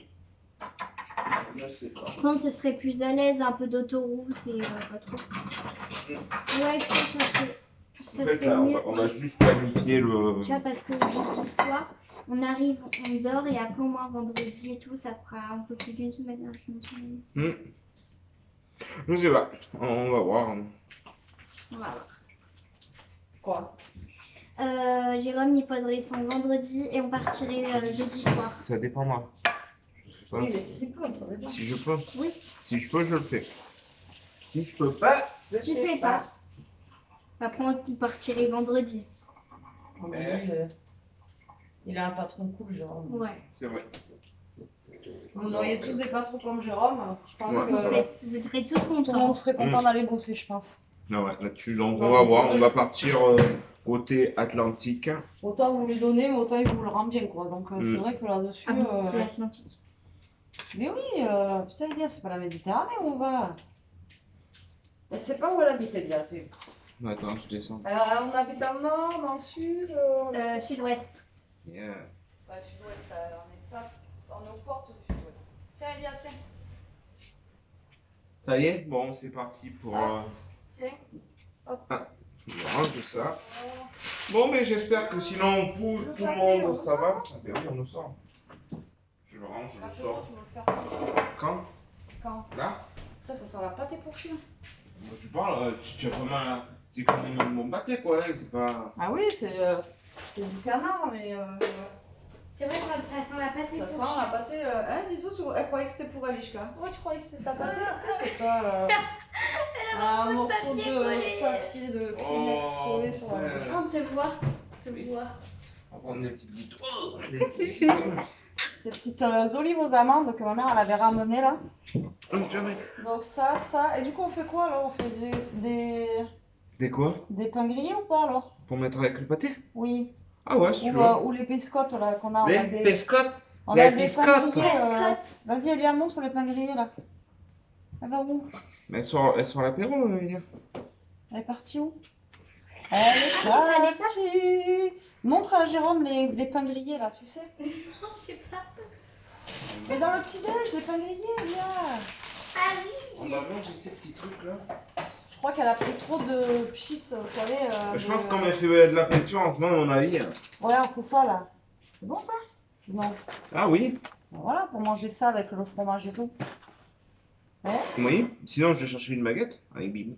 C: Je sais pas.
D: je pense que ce serait plus à l'aise, un peu d'autoroute et pas trop. Ouais, je pense que ça
C: En fait,
D: serait
C: là,
D: mieux.
C: on va juste planifier le.
D: Tu vois, parce que jeudi soir, on arrive, on dort et après, au moins vendredi et tout, ça fera un peu plus d'une semaine. Hein, je me souviens.
C: Je sais pas. On va voir.
D: On va voir.
A: Quoi?
D: Jérôme, il poserait son vendredi et on partirait jeudi soir.
C: Ça dépendra. Je sais pas.
A: Oui, mais si peu, ça veut dire.
C: Si je peux.
D: Oui.
C: Si je peux, je le fais. Si je peux pas.
D: Tu fais pas. Après, on partirait vendredi.
A: Oh, mais lui, il a un patron cool, Jérôme.
D: Ouais.
C: C'est vrai.
A: Vous auriez tous des patrons comme Jérôme, je pense
C: Ouais,
A: que
D: Vous serez tous
A: tout le monde
D: contents.
A: serait content d'aller bosser, je pense.
C: Ah ouais, là-dessus, donc
A: Non,
C: on va
A: mais
C: voir.
A: c'est
C: On
A: vrai.
C: va partir côté Atlantique.
A: Autant vous lui donnez, mais autant il vous le rend bien, quoi. Donc c'est vrai que là-dessus...
D: Ah bon, c'est l'Atlantique.
A: Mais oui, putain, Elias, c'est pas la Méditerranée où on va. Je sais pas où elle habite, Elia.
C: Attends, je descends.
A: Alors, on habite dans le nord, dans le sud
D: Sud-ouest.
C: Yeah.
A: Ouais, sud-ouest, on est pas... On est aux portes du sud-ouest. Tiens, Elia, tiens.
C: Ça y est, bon, c'est parti pour.
A: Tiens.
C: Je range ça. Bon, mais j'espère que sinon, tout le monde, ça va. Ah, ben oui, on le sort. Je le range, je le sors.
A: Tu veux le faire
C: Quand Là
A: Ça sent la pâté pour chien.
C: Moi, tu parles, tu as vraiment. C'est quand même un bon pâté, quoi, hein, c'est pas.
A: Ah oui, c'est du canard, mais
D: C'est vrai que ça sent la pâté
A: ça
D: pour
A: sent
D: chien.
A: la pâté. Dis-toi, elle croyait que c'était pour Alishka. Ouais, tu croyais que c'était ta pâté? Qu'est-ce que t'as un morceau de papier de Kleenex collé sur la
C: ouais.
D: On te voit.
C: On va prendre des petites histoires. Des petites histoires.
A: Ces petites olives aux amandes que ma mère elle avait ramenées là.
C: Jamais.
A: Donc ça. Et du coup, on fait quoi alors? On fait
C: Des quoi
A: des pains grillés ou pas alors?
C: Pour mettre avec le pâté
A: Oui.
C: Ah ouais, si tu veux.
A: Ou les biscottes là qu'on a. On
C: Les
A: a des,
C: pescottes
A: on
C: les
A: a des pains
C: biscottes.
A: grillés. Vas-y, Elia, montre les pains grillés là. Elle va où?
C: Mais elles sont à l'apéro, Elia.
A: Elle est partie où? Elle est partie. Montre à Jérôme les pains grillés là, tu sais.
D: Non, je sais pas.
A: Mais dans le petit-déj, les pains grillés, Elia.
D: Ah
C: On
D: oui.
C: va manger ces petits trucs là.
A: Je crois qu'elle a pris trop de pchit, vous savez.
C: Je pense qu'on m'a fait de la peinture en ce moment, à mon avis.
A: Ouais, c'est ça là. C'est bon ça? Non.
C: Ah oui
A: Voilà, pour manger ça avec le fromage et tout. Ouais.
C: Oui. Sinon, je vais chercher une baguette avec Bibou.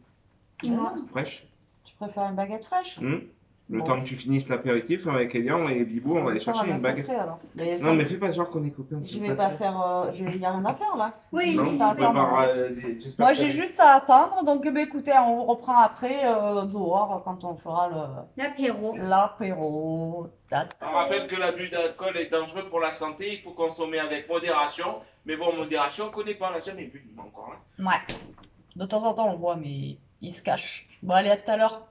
D: Et moi.
C: Fraîche.
A: Tu préfères une baguette fraîche?
C: Le
A: Bon.
C: temps que tu finisses l'apéritif avec Elian et Bibou, on va aller
A: Ça,
C: chercher
A: la
C: une
A: mettre au
C: baguette.
A: frais, alors. Mais
C: Non, mais fais pas genre qu'on est copains.
A: je
C: c'est
A: vais pas
C: très-
A: faire. Il n'y a rien à faire là.
D: Oui,
C: Non,
D: oui,
C: tu
A: ça attend.
C: prépares j'espère
A: Moi
C: que
A: j'ai
C: t'as-
A: juste à attendre, donc écoutez, on reprend après dehors quand on fera
D: l'apéro.
A: l'apéro.
C: On rappelle que l'abus d'alcool est dangereux pour la santé, il faut consommer avec modération. Mais bon, modération, on connaît pas, on l'a jamais bu encore. Hein.
A: Ouais. De temps en temps on voit, mais il se cache. Bon, allez, à tout à l'heure.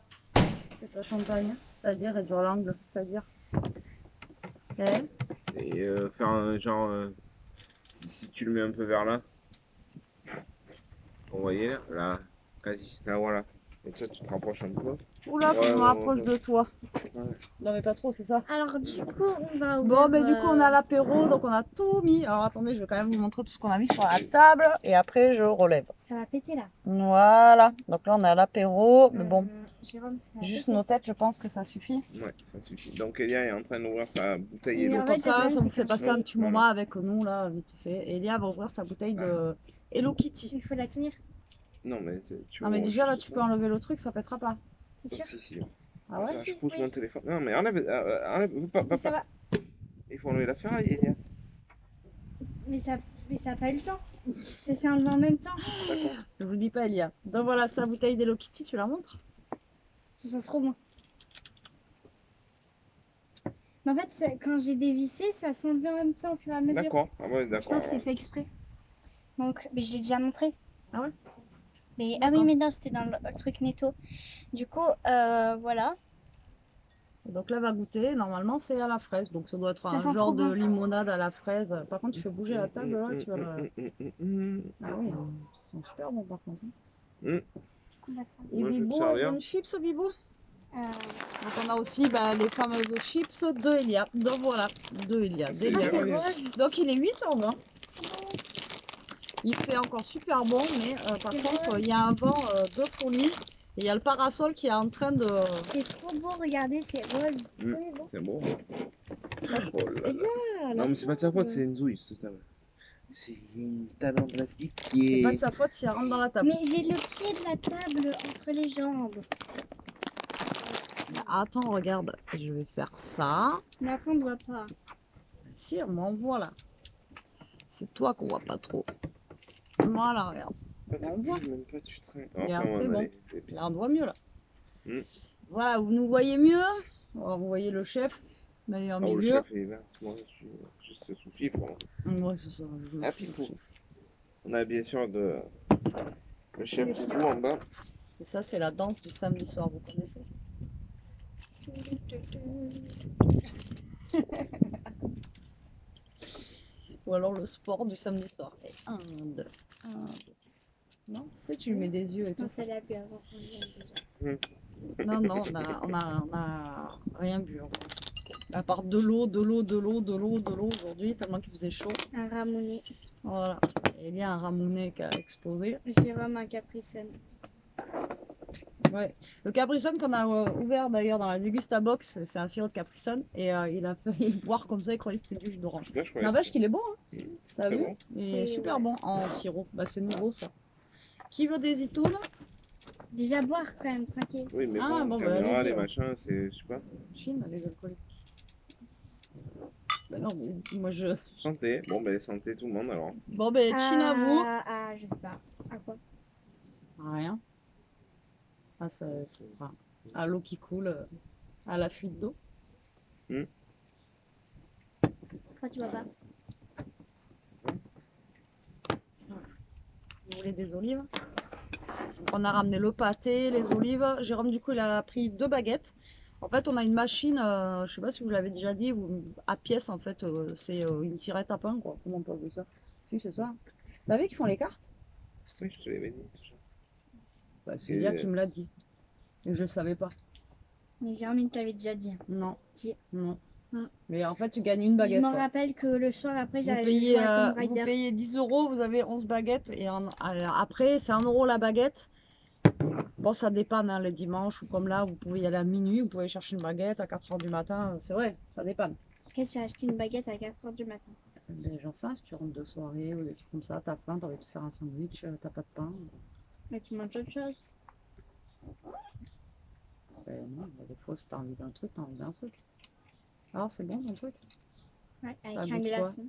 A: C'est pas champagne, c'est-à-dire, et du langue, c'est-à-dire.
C: Et faire un genre. Si tu le mets un peu vers là. Vous voyez là Là, quasi. Là, voilà. Et toi, tu te rapproches un peu.
A: Oula,
C: Ouais,
A: je me
C: ouais,
A: rapproche
C: ouais.
A: de toi.
C: Ouais.
A: Non, mais pas trop, c'est ça.
D: Alors du coup, on va ouvrir,
A: Bon, mais du coup, on a l'apéro, donc on a tout mis. Alors attendez, je vais quand même vous montrer tout ce qu'on a mis sur la table. Et après, je relève.
D: Ça va péter là.
A: Voilà. Donc là, on a l'apéro. Mais bon,
D: Jérôme, ça va
A: juste
D: péter.
A: nos têtes, je pense que ça suffit.
C: Ouais, ça suffit. Donc Elia est en train d'ouvrir sa bouteille
D: Et
C: Hello.
D: en
A: Comme
D: fait,
A: ça,
D: le
A: ça
D: problème,
A: vous
D: c'est
A: fait
D: que-
A: passer un petit
C: Voilà.
A: moment avec nous, là, vite fait. Et Elia va ouvrir sa bouteille de Hello Kitty.
D: Il faut la tenir,
C: Non, mais tu
A: Non, mais
C: vois,
A: déjà, là,
C: je sais
A: tu peux
C: pas.
A: enlever le truc, ça pètera pas.
D: c'est sûr.
C: Si, si.
A: Ah ouais?
C: Ça, je pousse
D: oui.
C: mon téléphone. Non, mais enlève pas,
D: Mais ça va.
C: Il faut enlever la ferraille, Elia.
D: Mais ça a pas eu le temps. Ça s'est enlevé en même temps.
C: D'accord.
A: Je vous dis pas, Elia. Donc voilà, sa bouteille d'Hello Kitty, tu la montres?
D: Ça sent trop bon. Mais en fait, quand j'ai dévissé, ça s'est enlevé en même temps au fur et à mesure.
C: D'accord. Ah ouais,
D: Je
C: d'accord.
D: pense que c'est fait exprès. Donc, mais j'ai déjà montré.
A: Ah ouais?
D: Mais, ah oui, mais non, c'était dans le truc netto. Du coup, voilà.
A: Donc là, va goûter. Normalement, c'est à la fraise. Donc ça doit être
D: Ça
A: un
D: sent
A: genre
D: trop
A: de
D: bon.
A: limonade à la fraise. Par contre, tu fais bouger la table, là, tu vas le... Ah oui, ça sent super bon, par contre.
D: Du coup, là, ça.
A: Et
C: Moi, je vais
A: Bibou,
C: te servir.
A: une chips, Bibou?
D: Euh,
A: Donc on a aussi les fameuses chips de Elia. Donc voilà, de Elia.
C: C'est
A: d'Elia.
C: bien.
D: c'est rose.
A: Donc il est 8h20. Il fait encore super bon, mais par
D: C'est
A: contre
D: rose.
A: il y a un vent de folie. Et il y a le parasol qui est en train de...
D: C'est trop beau, regardez, c'est rose.
C: Mm.
D: Oui, bon.
C: C'est beau. Oh là là.
A: Ah,
C: Non, mais c'est pas de sa faute, c'est une zouille, cette table. C'est une table en plastique qui
A: C'est
C: est.
A: pas de sa faute si elle rentre dans la table.
D: Mais j'ai le pied de la table entre les jambes.
A: Attends, regarde, je vais faire ça.
D: Mais après, on ne voit pas.
A: Si, on m'envoie là. C'est toi qu'on voit pas trop. Voilà, regarde. On voit.
C: Même pas tu traînes.
A: Regarde,
C: Enfin,
A: c'est
C: on a
A: bon.
C: les-
A: Là, on voit mieux là.
C: Mm.
A: Voilà, vous nous voyez mieux. Alors, vous voyez le chef, mais en
C: Oh, le
A: milieu.
C: chef est là. Moi, je suis juste sous fifre.
A: Ouais, c'est ça. je
C: Ah,
A: suis
C: Fifou.
A: le chef.
C: On a bien sûr le chef Bibou en bas.
A: Et ça, c'est la danse du samedi soir, vous connaissez? Ou alors le sport du samedi soir. Et 1, 2, 1, 2. Non? Tu sais, tu lui mets des yeux et tout.
D: Non, ça l'a bu avant qu'on vienne déjà.
A: Non, non, on a rien bu encore. À part de l'eau, de l'eau, de l'eau, de l'eau, de l'eau aujourd'hui, tellement qu'il faisait chaud.
D: Un ramounet.
A: Voilà. Et il y a un ramounet qui a explosé.
D: Jérôme, un capricène.
A: Ouais. Le Capri Sun qu'on a ouvert d'ailleurs dans la Dégustabox, c'est un sirop de Capri Sun. Et il a failli boire comme ça, il croyait que c'était du jus d'orange.
B: Là, je croyais
A: N'empêche qu'il est bon, hein.
B: c'est
A: T'as
B: très
A: vu?
B: bon.
A: Il est
D: C'est-
A: super
D: ouais.
A: bon en sirop. Bah, c'est nouveau ça. Qui veut des itoules?
D: Déjà boire quand même, tranquille.
B: Oui, mais
A: Ah,
B: bon,
A: bon, bah,
B: caméra,
A: allez-y,
B: les
A: ouais.
B: machins, c'est, je sais pas.
A: Chine, les alcooliques. Bah non, mais moi je.
B: Santé. Bon, ben, santé tout le monde alors.
A: Bon, ben, Chine à vous.
D: Ah, je sais pas. À quoi?
A: Rien. Ah, ça, enfin, à l'eau qui coule, à la fuite d'eau.
D: Toi, tu vois pas.
A: Vous voulez des olives? Donc, on a ramené le pâté, les olives. Jérôme, du coup, il a pris 2 baguettes. En fait, on a une machine, je sais pas si vous l'avez déjà dit, à pièce, en fait, c'est une tirette à pain, quoi. Comment on peut appeler ça? Si, c'est ça. Vous savez qu'ils font les cartes?
B: Oui, je te l'avais dit déjà.
A: Bah, c'est Lia qui me l'a dit. Et je savais pas.
D: Mais Jérôme, il t'avait déjà dit.
A: Non.
D: Si.
A: Non.
D: Mm.
A: Mais en fait, tu gagnes une
D: Je
A: baguette,
D: me
A: quoi.
D: rappelle que le soir après,
A: Vous
D: j'avais
A: payez,
D: joué à Tomb
A: vous
D: Raider.
A: payez 10 euros, vous avez 11 baguettes. Et après, c'est 1 euro la baguette. Bon, ça dépanne, hein, les dimanches ou comme là, vous pouvez y aller à minuit, vous pouvez chercher une baguette à 4 heures du matin. C'est vrai, ça dépanne.
D: Qu'est-ce que j'ai acheté une baguette à 4h du matin?
A: Ben, j'en sais, si tu rentres de soirée ou des trucs comme ça, t'as faim, t'as envie de te faire un sandwich, t'as pas de pain.
D: Mais tu manges autre chose.
A: Ben non, ben, des fois, si t'as envie d'un truc, t'as envie d'un truc. Alors, c'est bon ton truc?
D: Ouais,
A: Ça
D: avec un
A: goûte quoi?
D: glaçon.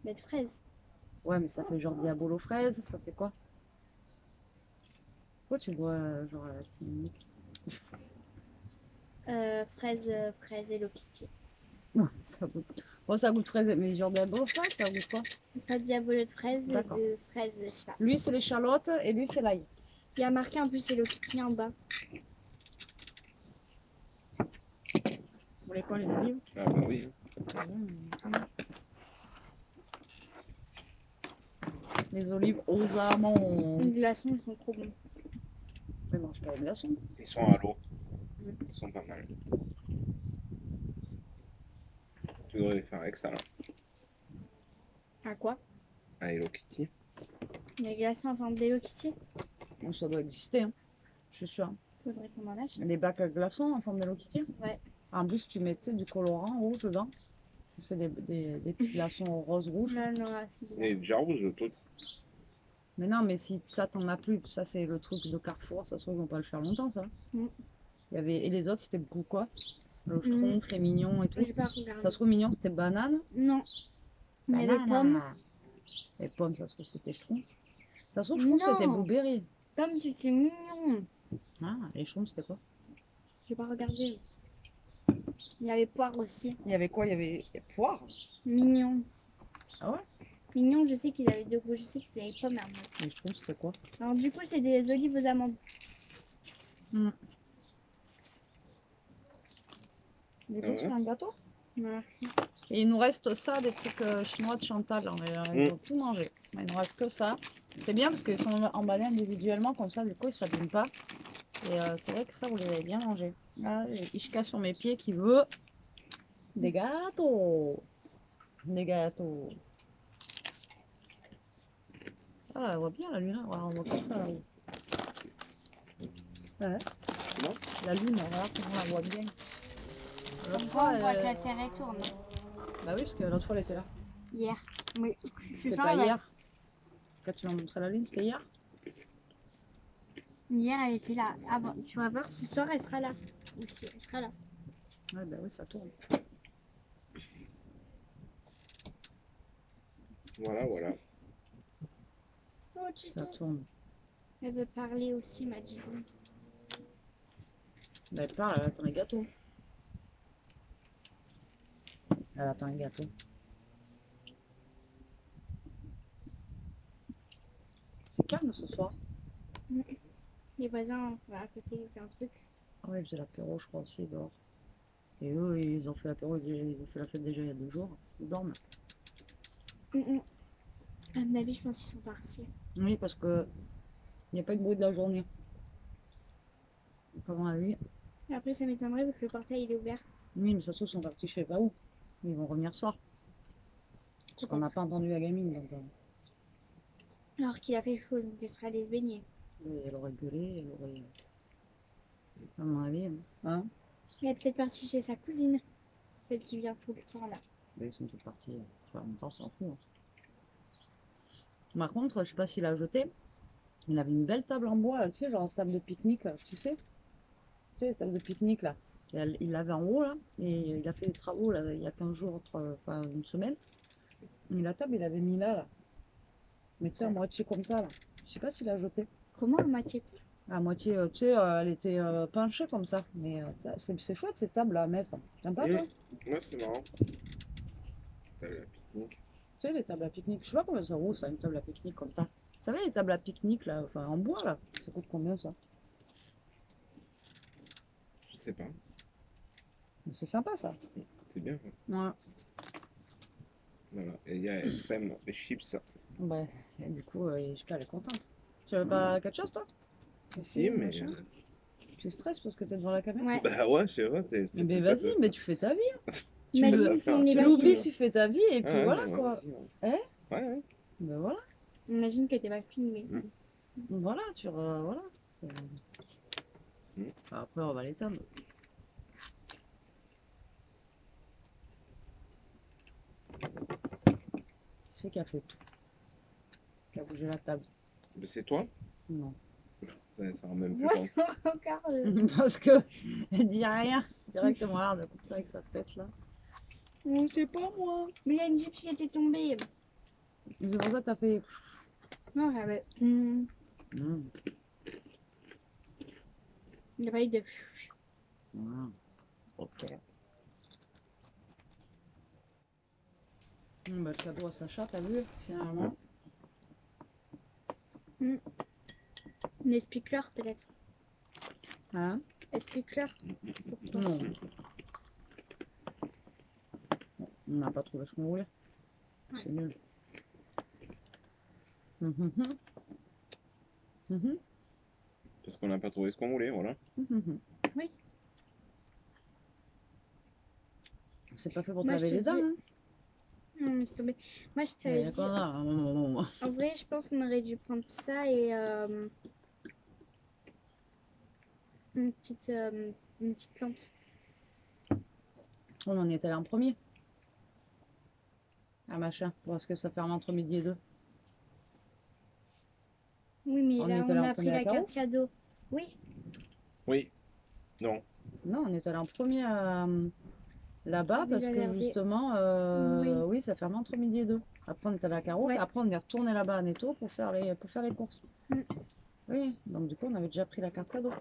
D: Mais de fraises.
A: Ouais, mais ça fait genre diabolo fraise, ça fait quoi? Pourquoi tu bois genre la timique?
D: Fraises Hello Kitty.
A: Non, ça goûte. Bon, ça goûte fraise, mais genre diabolo fraise, ça goûte quoi?
D: Pas de diabolo de fraises,
A: D'accord.
D: de fraises, je sais pas.
A: Lui, c'est l'échalote et lui, c'est l'ail.
D: Il y a marqué en plus Hello Kitty en bas.
A: Vous voulez quoi, les olives?
B: Ah, bah oui.
A: Les olives aux amandes.
D: Les glaçons, ils sont trop bons.
A: Mais mange pas les glaçons.
B: Ils sont à l'eau. Ils sont pas mal. Tu devrais les faire avec ça, là.
D: À quoi?
B: À Hello Kitty.
D: Les glaçons en forme d'Hello Kitty?
A: Bon, ça doit exister, hein. Je suis sûre.
D: Faudrait qu'on en achète.
A: Les bacs à glaçons en forme d'Hello Kitty.
D: Ouais.
A: En plus, tu mets tu sais, du colorant rouge dedans. Ça fait des petits glaçons rose-rouge.
D: Non, non, c'est bon.
B: Il est déjà rouge, le truc.
A: Mais non, mais si ça t'en as plus, ça c'est le truc de Carrefour, ça se trouve, ils vont pas le faire longtemps, ça.
D: Mm.
A: Il y avait... Et les autres, c'était le goût quoi? Le schtroumpf, les mignons et tout.
D: J'ai pas regardé.
A: Ça se trouve, mignon, c'était banane.
D: Non. Il y avait
A: Banane.
D: pommes.
A: Les pommes, ça se trouve, c'était schtroumpf. Ça se trouve, je trouve que c'était
D: Non.
A: blueberry.
D: Pommes, c'était mignon.
A: Ah, les schtroumpfs, c'était quoi?
D: J'ai pas regardé. Il y avait poire aussi.
A: Il y avait quoi? Il y avait poire.
D: Mignon.
A: Ah ouais?
D: Mignon, je sais qu'ils avaient deux goûts. Je sais qu'ils avaient pommes.
A: Les schtroumpfs, c'était quoi?
D: Alors du coup, c'est des olives aux amandes.
A: Hmm.
B: Ah
A: Tu fais un gâteau?
D: Merci.
A: Et il nous reste ça, des trucs chinois de Chantal. Ils ont tout mangé. Mais il nous reste que ça. C'est bien parce qu'ils sont emballés individuellement, comme ça, du coup, ils ne s'abîment pas. Et c'est vrai que ça, vous les avez bien mangé. Là, j'ai Ishka sur mes pieds qui veut des gâteaux. Des gâteaux. Ah, elle voit bien la lune. On voit comme ça là-haut. Ouais.
B: Non.
A: La lune, voilà, on la voit bien. L'autre
D: On
A: fois,
D: voit que la Terre est tourne.
A: bah oui, parce que l'autre fois, elle était là.
D: Hier. Oui,
A: C'était
D: c'est
A: pas
D: ça.
A: hier. Quand tu m'as montré la lune, c'était hier.
D: Hier, elle était là. Ah bon, tu vas voir, ce soir, elle sera là. Aussi, elle sera là.
A: Ouais, bah oui, ça tourne.
B: Voilà, voilà.
D: Oh, tu
A: Ça tourne.
D: Elle veut parler aussi, m'a dit.
A: Bah, elle parle, elle attend les gâteaux. Elle attend les gâteaux. C'est calme ce soir.
D: Les voisins, à côté, c'est un truc.
A: Ah ouais, ils faisaient l'apéro, je crois aussi, dehors. Et eux, ils ont fait l'apéro, ils ont fait la fête déjà il y a 2 jours. Ils dorment.
D: À mon avis, je pense qu'ils sont partis.
A: Oui, parce que Il n'y a pas eu de bruit de la journée. Comment à lui?
D: Après, ça m'étonnerait vu que le portail il est ouvert.
A: Oui, mais ça se trouve, ils sont partis je sais pas où. Ils vont revenir ce soir. Parce qu'on n'a pas entendu la gamine, donc
D: Alors qu'il a fait chaud, donc elle serait allée se baigner.
A: elle aurait gueulé, elle aurait. À mon avis, hein?
D: Elle est peut-être partie chez sa cousine, celle qui vient tout le temps là.
A: Ils sont tous partis. Enfin, en même temps, on s'en fout. Hein. Par contre, je sais pas s'il a jeté. Il avait une belle table en bois, tu sais, genre table de pique-nique, tu sais? Tu sais, table de pique-nique là. Il l'avait en haut là, et il a fait des travaux là, il y a 15 jours, enfin une semaine. Et la table, il avait mis là. Mais tu sais, à moitié comme ça là. Je sais pas s'il a jeté.
D: Comment à moitié quoi?
A: À moitié, tu sais, elle était penchée comme ça. Mais c'est chouette ces tables là à mettre. T'aimes pas toi?
B: Ouais, c'est marrant. T'as la pique-nique.
A: Tu sais, les tables à pique-nique. Je sais pas combien ça vaut ça, une table à pique-nique comme ça. Vous savez, les tables à pique-nique là, enfin en bois là, ça coûte combien ça?
B: Je sais pas.
A: Mais c'est sympa ça.
B: C'est bien.
A: Ouais.
B: Voilà. Et il y a SM, les chips.
A: Ouais, du coup, Jika, elle est contente. Tu veux pas quelque chose toi?
B: Si, mais.
A: machin. Tu stresses parce que t'es devant la caméra?
D: Ouais.
B: Bah ouais, c'est vrai.
A: Mais vas-y, mais tu fais ta vie. Hein.
D: Imagine qu'on est
A: Tu
D: pas
A: l'oublies,
D: filmé.
A: tu fais ta vie et puis voilà
B: ouais,
A: quoi.
B: vas-y, ouais.
A: Eh?
B: Ouais, ouais.
A: Ben voilà.
D: Imagine que t'es pas filmé.
A: Voilà, voilà.
B: Mm.
A: Enfin, après, on va l'éteindre. C'est qui a fait tout. Qui a bougé la table.
B: Mais c'est toi?
A: Non.
B: Ouais, ça rend même plus
D: Ouais,
B: compte.
D: regarde.
A: Parce que elle dit rien. Directement, regarde, comme ça avec sa tête là.
D: C'est pas moi. Mais il y a une gypse qui était tombée.
A: C'est pour ça que t'as fait.
D: Non, ah ouais.
A: Mm.
D: Il n'y a pas eu de.
A: Voilà. Ok. Bah, le cadeau à Sacha, t'as vu, finalement.
D: Une expliqueur peut-être.
A: Hein?
D: Expliqueur.
A: Non. On n'a pas trouvé ce qu'on voulait. C'est nul. Mhm. Mhm.
B: Parce qu'on n'a pas trouvé ce qu'on voulait, voilà.
A: Mhm.
D: Oui.
A: C'est pas fait pour te
D: Moi, je
A: laver
D: te
A: les dents.
D: dis-
A: Hein.
D: Non, mais c'est tombé. Moi, je
A: Il
D: t'avais
A: y a
D: dit.
A: quoi là?
D: En vrai, je pense qu'on aurait dû prendre ça et une petite plante.
A: On en est allé en premier. Ah machin, parce que ça ferme entre midi et deux.
D: Oui, mais
A: On
D: là,
A: est allé
D: on
A: en
D: a pris
A: premier à
D: la
A: Caro?
D: carte cadeau. Oui.
B: Oui. Non.
A: Non, on est allé en premier là-bas parce
D: Villa
A: que
D: Verde.
A: justement, oui, ça ferme entre midi et deux. Après, on est allé à Caro,
D: Ouais.
A: après, on est retourné là-bas à Netto pour faire les courses.
D: Mm.
A: Oui, donc du coup, on avait déjà pris la carte cadeau.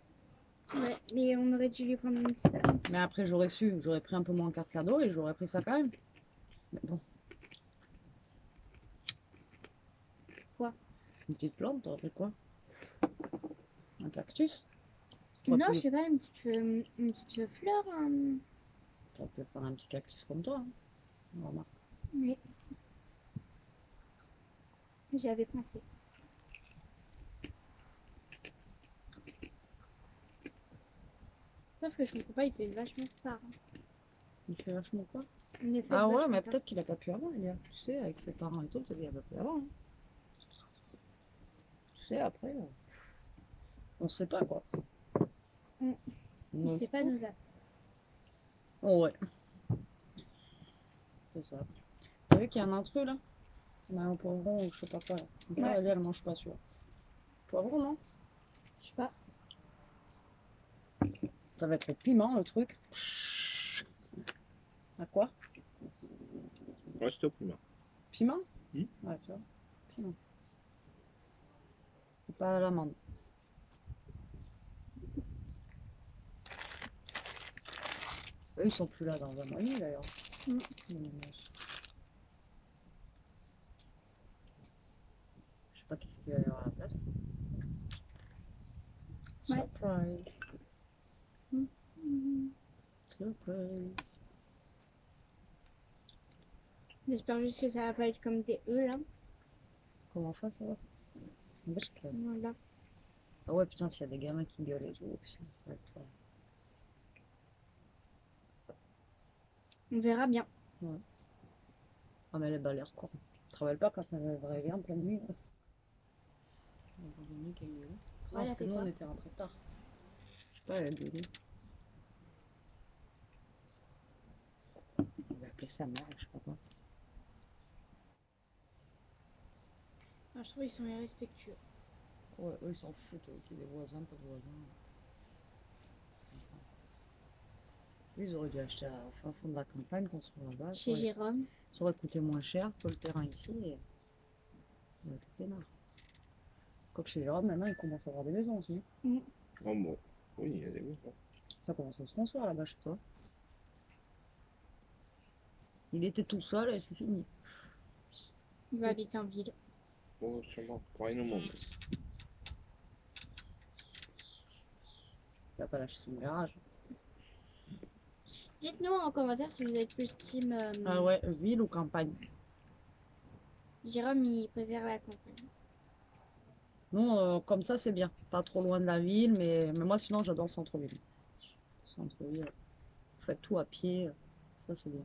D: Ouais, mais on aurait dû lui prendre une petite plante.
A: Mais après, j'aurais su, j'aurais pris un peu moins en carte cadeau et j'aurais pris ça quand même. Mais bon.
D: Quoi?
A: Une petite plante, t'aurais pris quoi? Un cactus?
D: Non,
A: T'aurais
D: je
A: pu,
D: sais pas, une petite fleur.
A: t'aurais pu prendre un petit cactus comme toi. Hein. Remarque.
D: Oui, j'y avais pensé. Sauf que je comprends pas, il fait vachement tard.
A: Il fait vachement quoi?
D: Il est fait
A: Ah ouais,
D: vachement
A: mais
D: tard.
A: peut-être qu'il a pas pu avant, il y a, tu sais, avec ses parents et tout, peut-être qu'il a pas pu avant. Hein. Tu sais, après, on sait pas quoi.
D: Mm.
A: On
D: C'est
A: se
D: pas
A: trouve.
D: nous appeler.
A: Oh ouais, c'est ça. T'as vu qu'il y a un intrus là? On a un poivron ou je sais pas quoi là.
D: Ouais.
A: Elle mange pas celui-là. Poivron, non?
D: Je sais pas.
A: Ça va être au piment le truc. À quoi?
B: Ouais, c'était au primaire.
A: Piment?
B: Hmm.
A: Ouais, tu vois. Piment. C'était pas à l'amande. Eux, ils sont plus là dans un mois et demi d'ailleurs.
D: Mm.
A: Je sais pas qu'est-ce qu'il va y avoir à la place.
D: Ouais.
A: Surprise.
D: Mm.
A: Surprise.
D: J'espère juste que ça va pas être comme des œufs là.
A: Comment on fait ça? Parce que
D: Voilà.
A: Ah ouais, putain, s'il y a des gamins qui gueulent et tout, putain, ça va être...
D: On verra bien.
A: Ah, mais elle a l'air quoi. Elle travaille pas quand elle va réveiller en pleine nuit. Là. Dans une nuit qu'elle gueule.
D: Ouais,
A: Non,
D: elle
A: parce
D: a
A: que
D: fait
A: nous,
D: quoi
A: on était rentrés tard. Je sais pas, elle a gueulé. On va appeler sa mère, je sais pas quoi.
D: Ah, je trouve qu'ils sont irrespectueux.
A: Ouais, eux, ils s'en foutent, qu'il y ait des voisins, pas de voisins. Ils auraient dû acheter au fin fond de la campagne, construire là-bas.
D: Chez Jérôme.
A: Ça aurait coûté moins cher que le terrain ici et on aurait tout peinard. Quoique chez Jérôme, maintenant, ils commencent à avoir des maisons aussi.
B: Oh bon. Oui, il y a des maisons.
A: Ça commence à se construire là-bas chez toi. Il était tout seul et c'est fini.
D: Il va habiter en ville.
B: Oh, sûrement. Pour rien au monde.
A: Il va pas lâcher son garage.
D: Dites-nous en commentaire si vous êtes plus team
A: Ah ouais, ville ou campagne?
D: Jérôme, il préfère la campagne.
A: Non, comme ça, c'est bien. Pas trop loin de la ville, mais moi, sinon, j'adore le centre-ville. Centre-ville, vous faites tout à pied. Ça, c'est bien.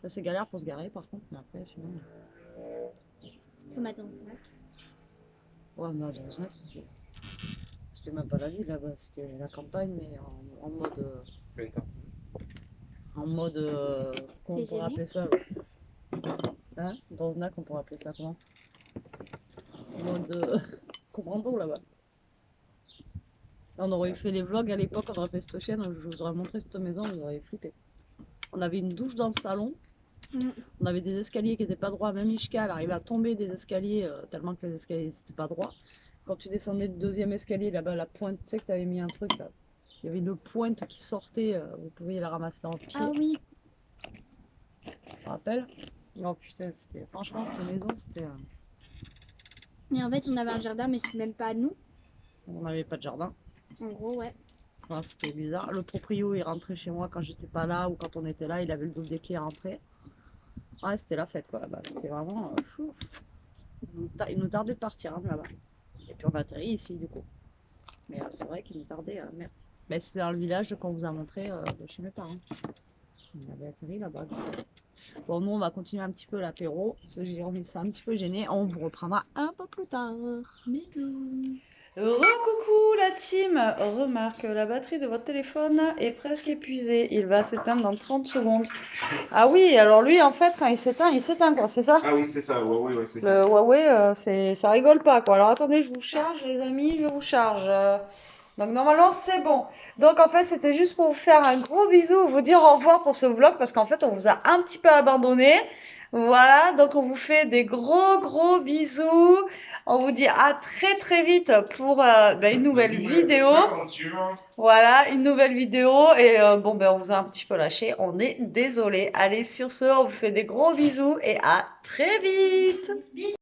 A: Ça, c'est galère pour se garer, par contre, mais après, sinon...
D: Comme à Dansac.
A: Ouais, mais dans un, c'était même pas la ville là-bas, c'était la campagne, mais en mode... comment on
D: T'es
A: pourrait
D: gêné?
A: appeler ça? Hein? Dans Znac, on pourrait appeler ça comment? En mode commando là-bas. On aurait fait les vlogs à l'époque, on aurait fait cette chaîne, je vous aurais montré cette maison, vous auriez flippé. On avait une douche dans le salon, on avait des escaliers qui n'étaient pas droits, même Ishka elle arrivait à tomber des escaliers tellement que les escaliers n'étaient pas droits. Quand tu descendais du deuxième escalier, là-bas, la pointe, tu sais que tu avais mis un truc là. Il y avait une pointe qui sortait, vous pouviez la ramasser en pied.
D: Ah oui.
A: Tu te rappelles? Oh putain, c'était... Franchement, cette maison, c'était...
D: Mais en fait, on avait un jardin, mais c'est même pas à nous.
A: On n'avait pas de jardin.
D: En gros, ouais.
A: Enfin, c'était bizarre. Le proprio, il rentrait chez moi quand j'étais pas là ou quand on était là, il avait le double des pieds rentré. Ouais, c'était la fête quoi là-bas. C'était vraiment fou. Il nous tardait de partir hein, là-bas. Et puis on a atterri ici du coup. Mais c'est vrai qu'il nous tardait, merci. Mais c'est dans le village qu'on vous a montré de chez mes parents. On avait atterri là-bas. Bon, nous on va continuer un petit peu l'apéro. Jérôme s'est un petit peu gêné. On vous reprendra un peu plus tard.
D: Bisous.
A: Coucou la team! Remarque, la batterie de votre téléphone est presque épuisée. Il va s'éteindre dans 30 secondes. Ah oui, alors lui, en fait, quand il s'éteint quoi, c'est ça?
C: Ah oui, c'est ça, Huawei, ouais, c'est ça.
A: Le Huawei, ça rigole pas quoi. Alors attendez, je vous charge les amis, je vous charge. Donc normalement c'est bon. Donc en fait c'était juste pour vous faire un gros bisou, vous dire au revoir pour ce vlog parce qu'en fait on vous a un petit peu abandonné. Voilà, donc on vous fait des gros bisous. On vous dit à très vite pour une nouvelle vidéo. Voilà, une nouvelle vidéo et on vous a un petit peu lâché, on est désolé. Allez sur ce, on vous fait des gros bisous et à très vite. Bisous.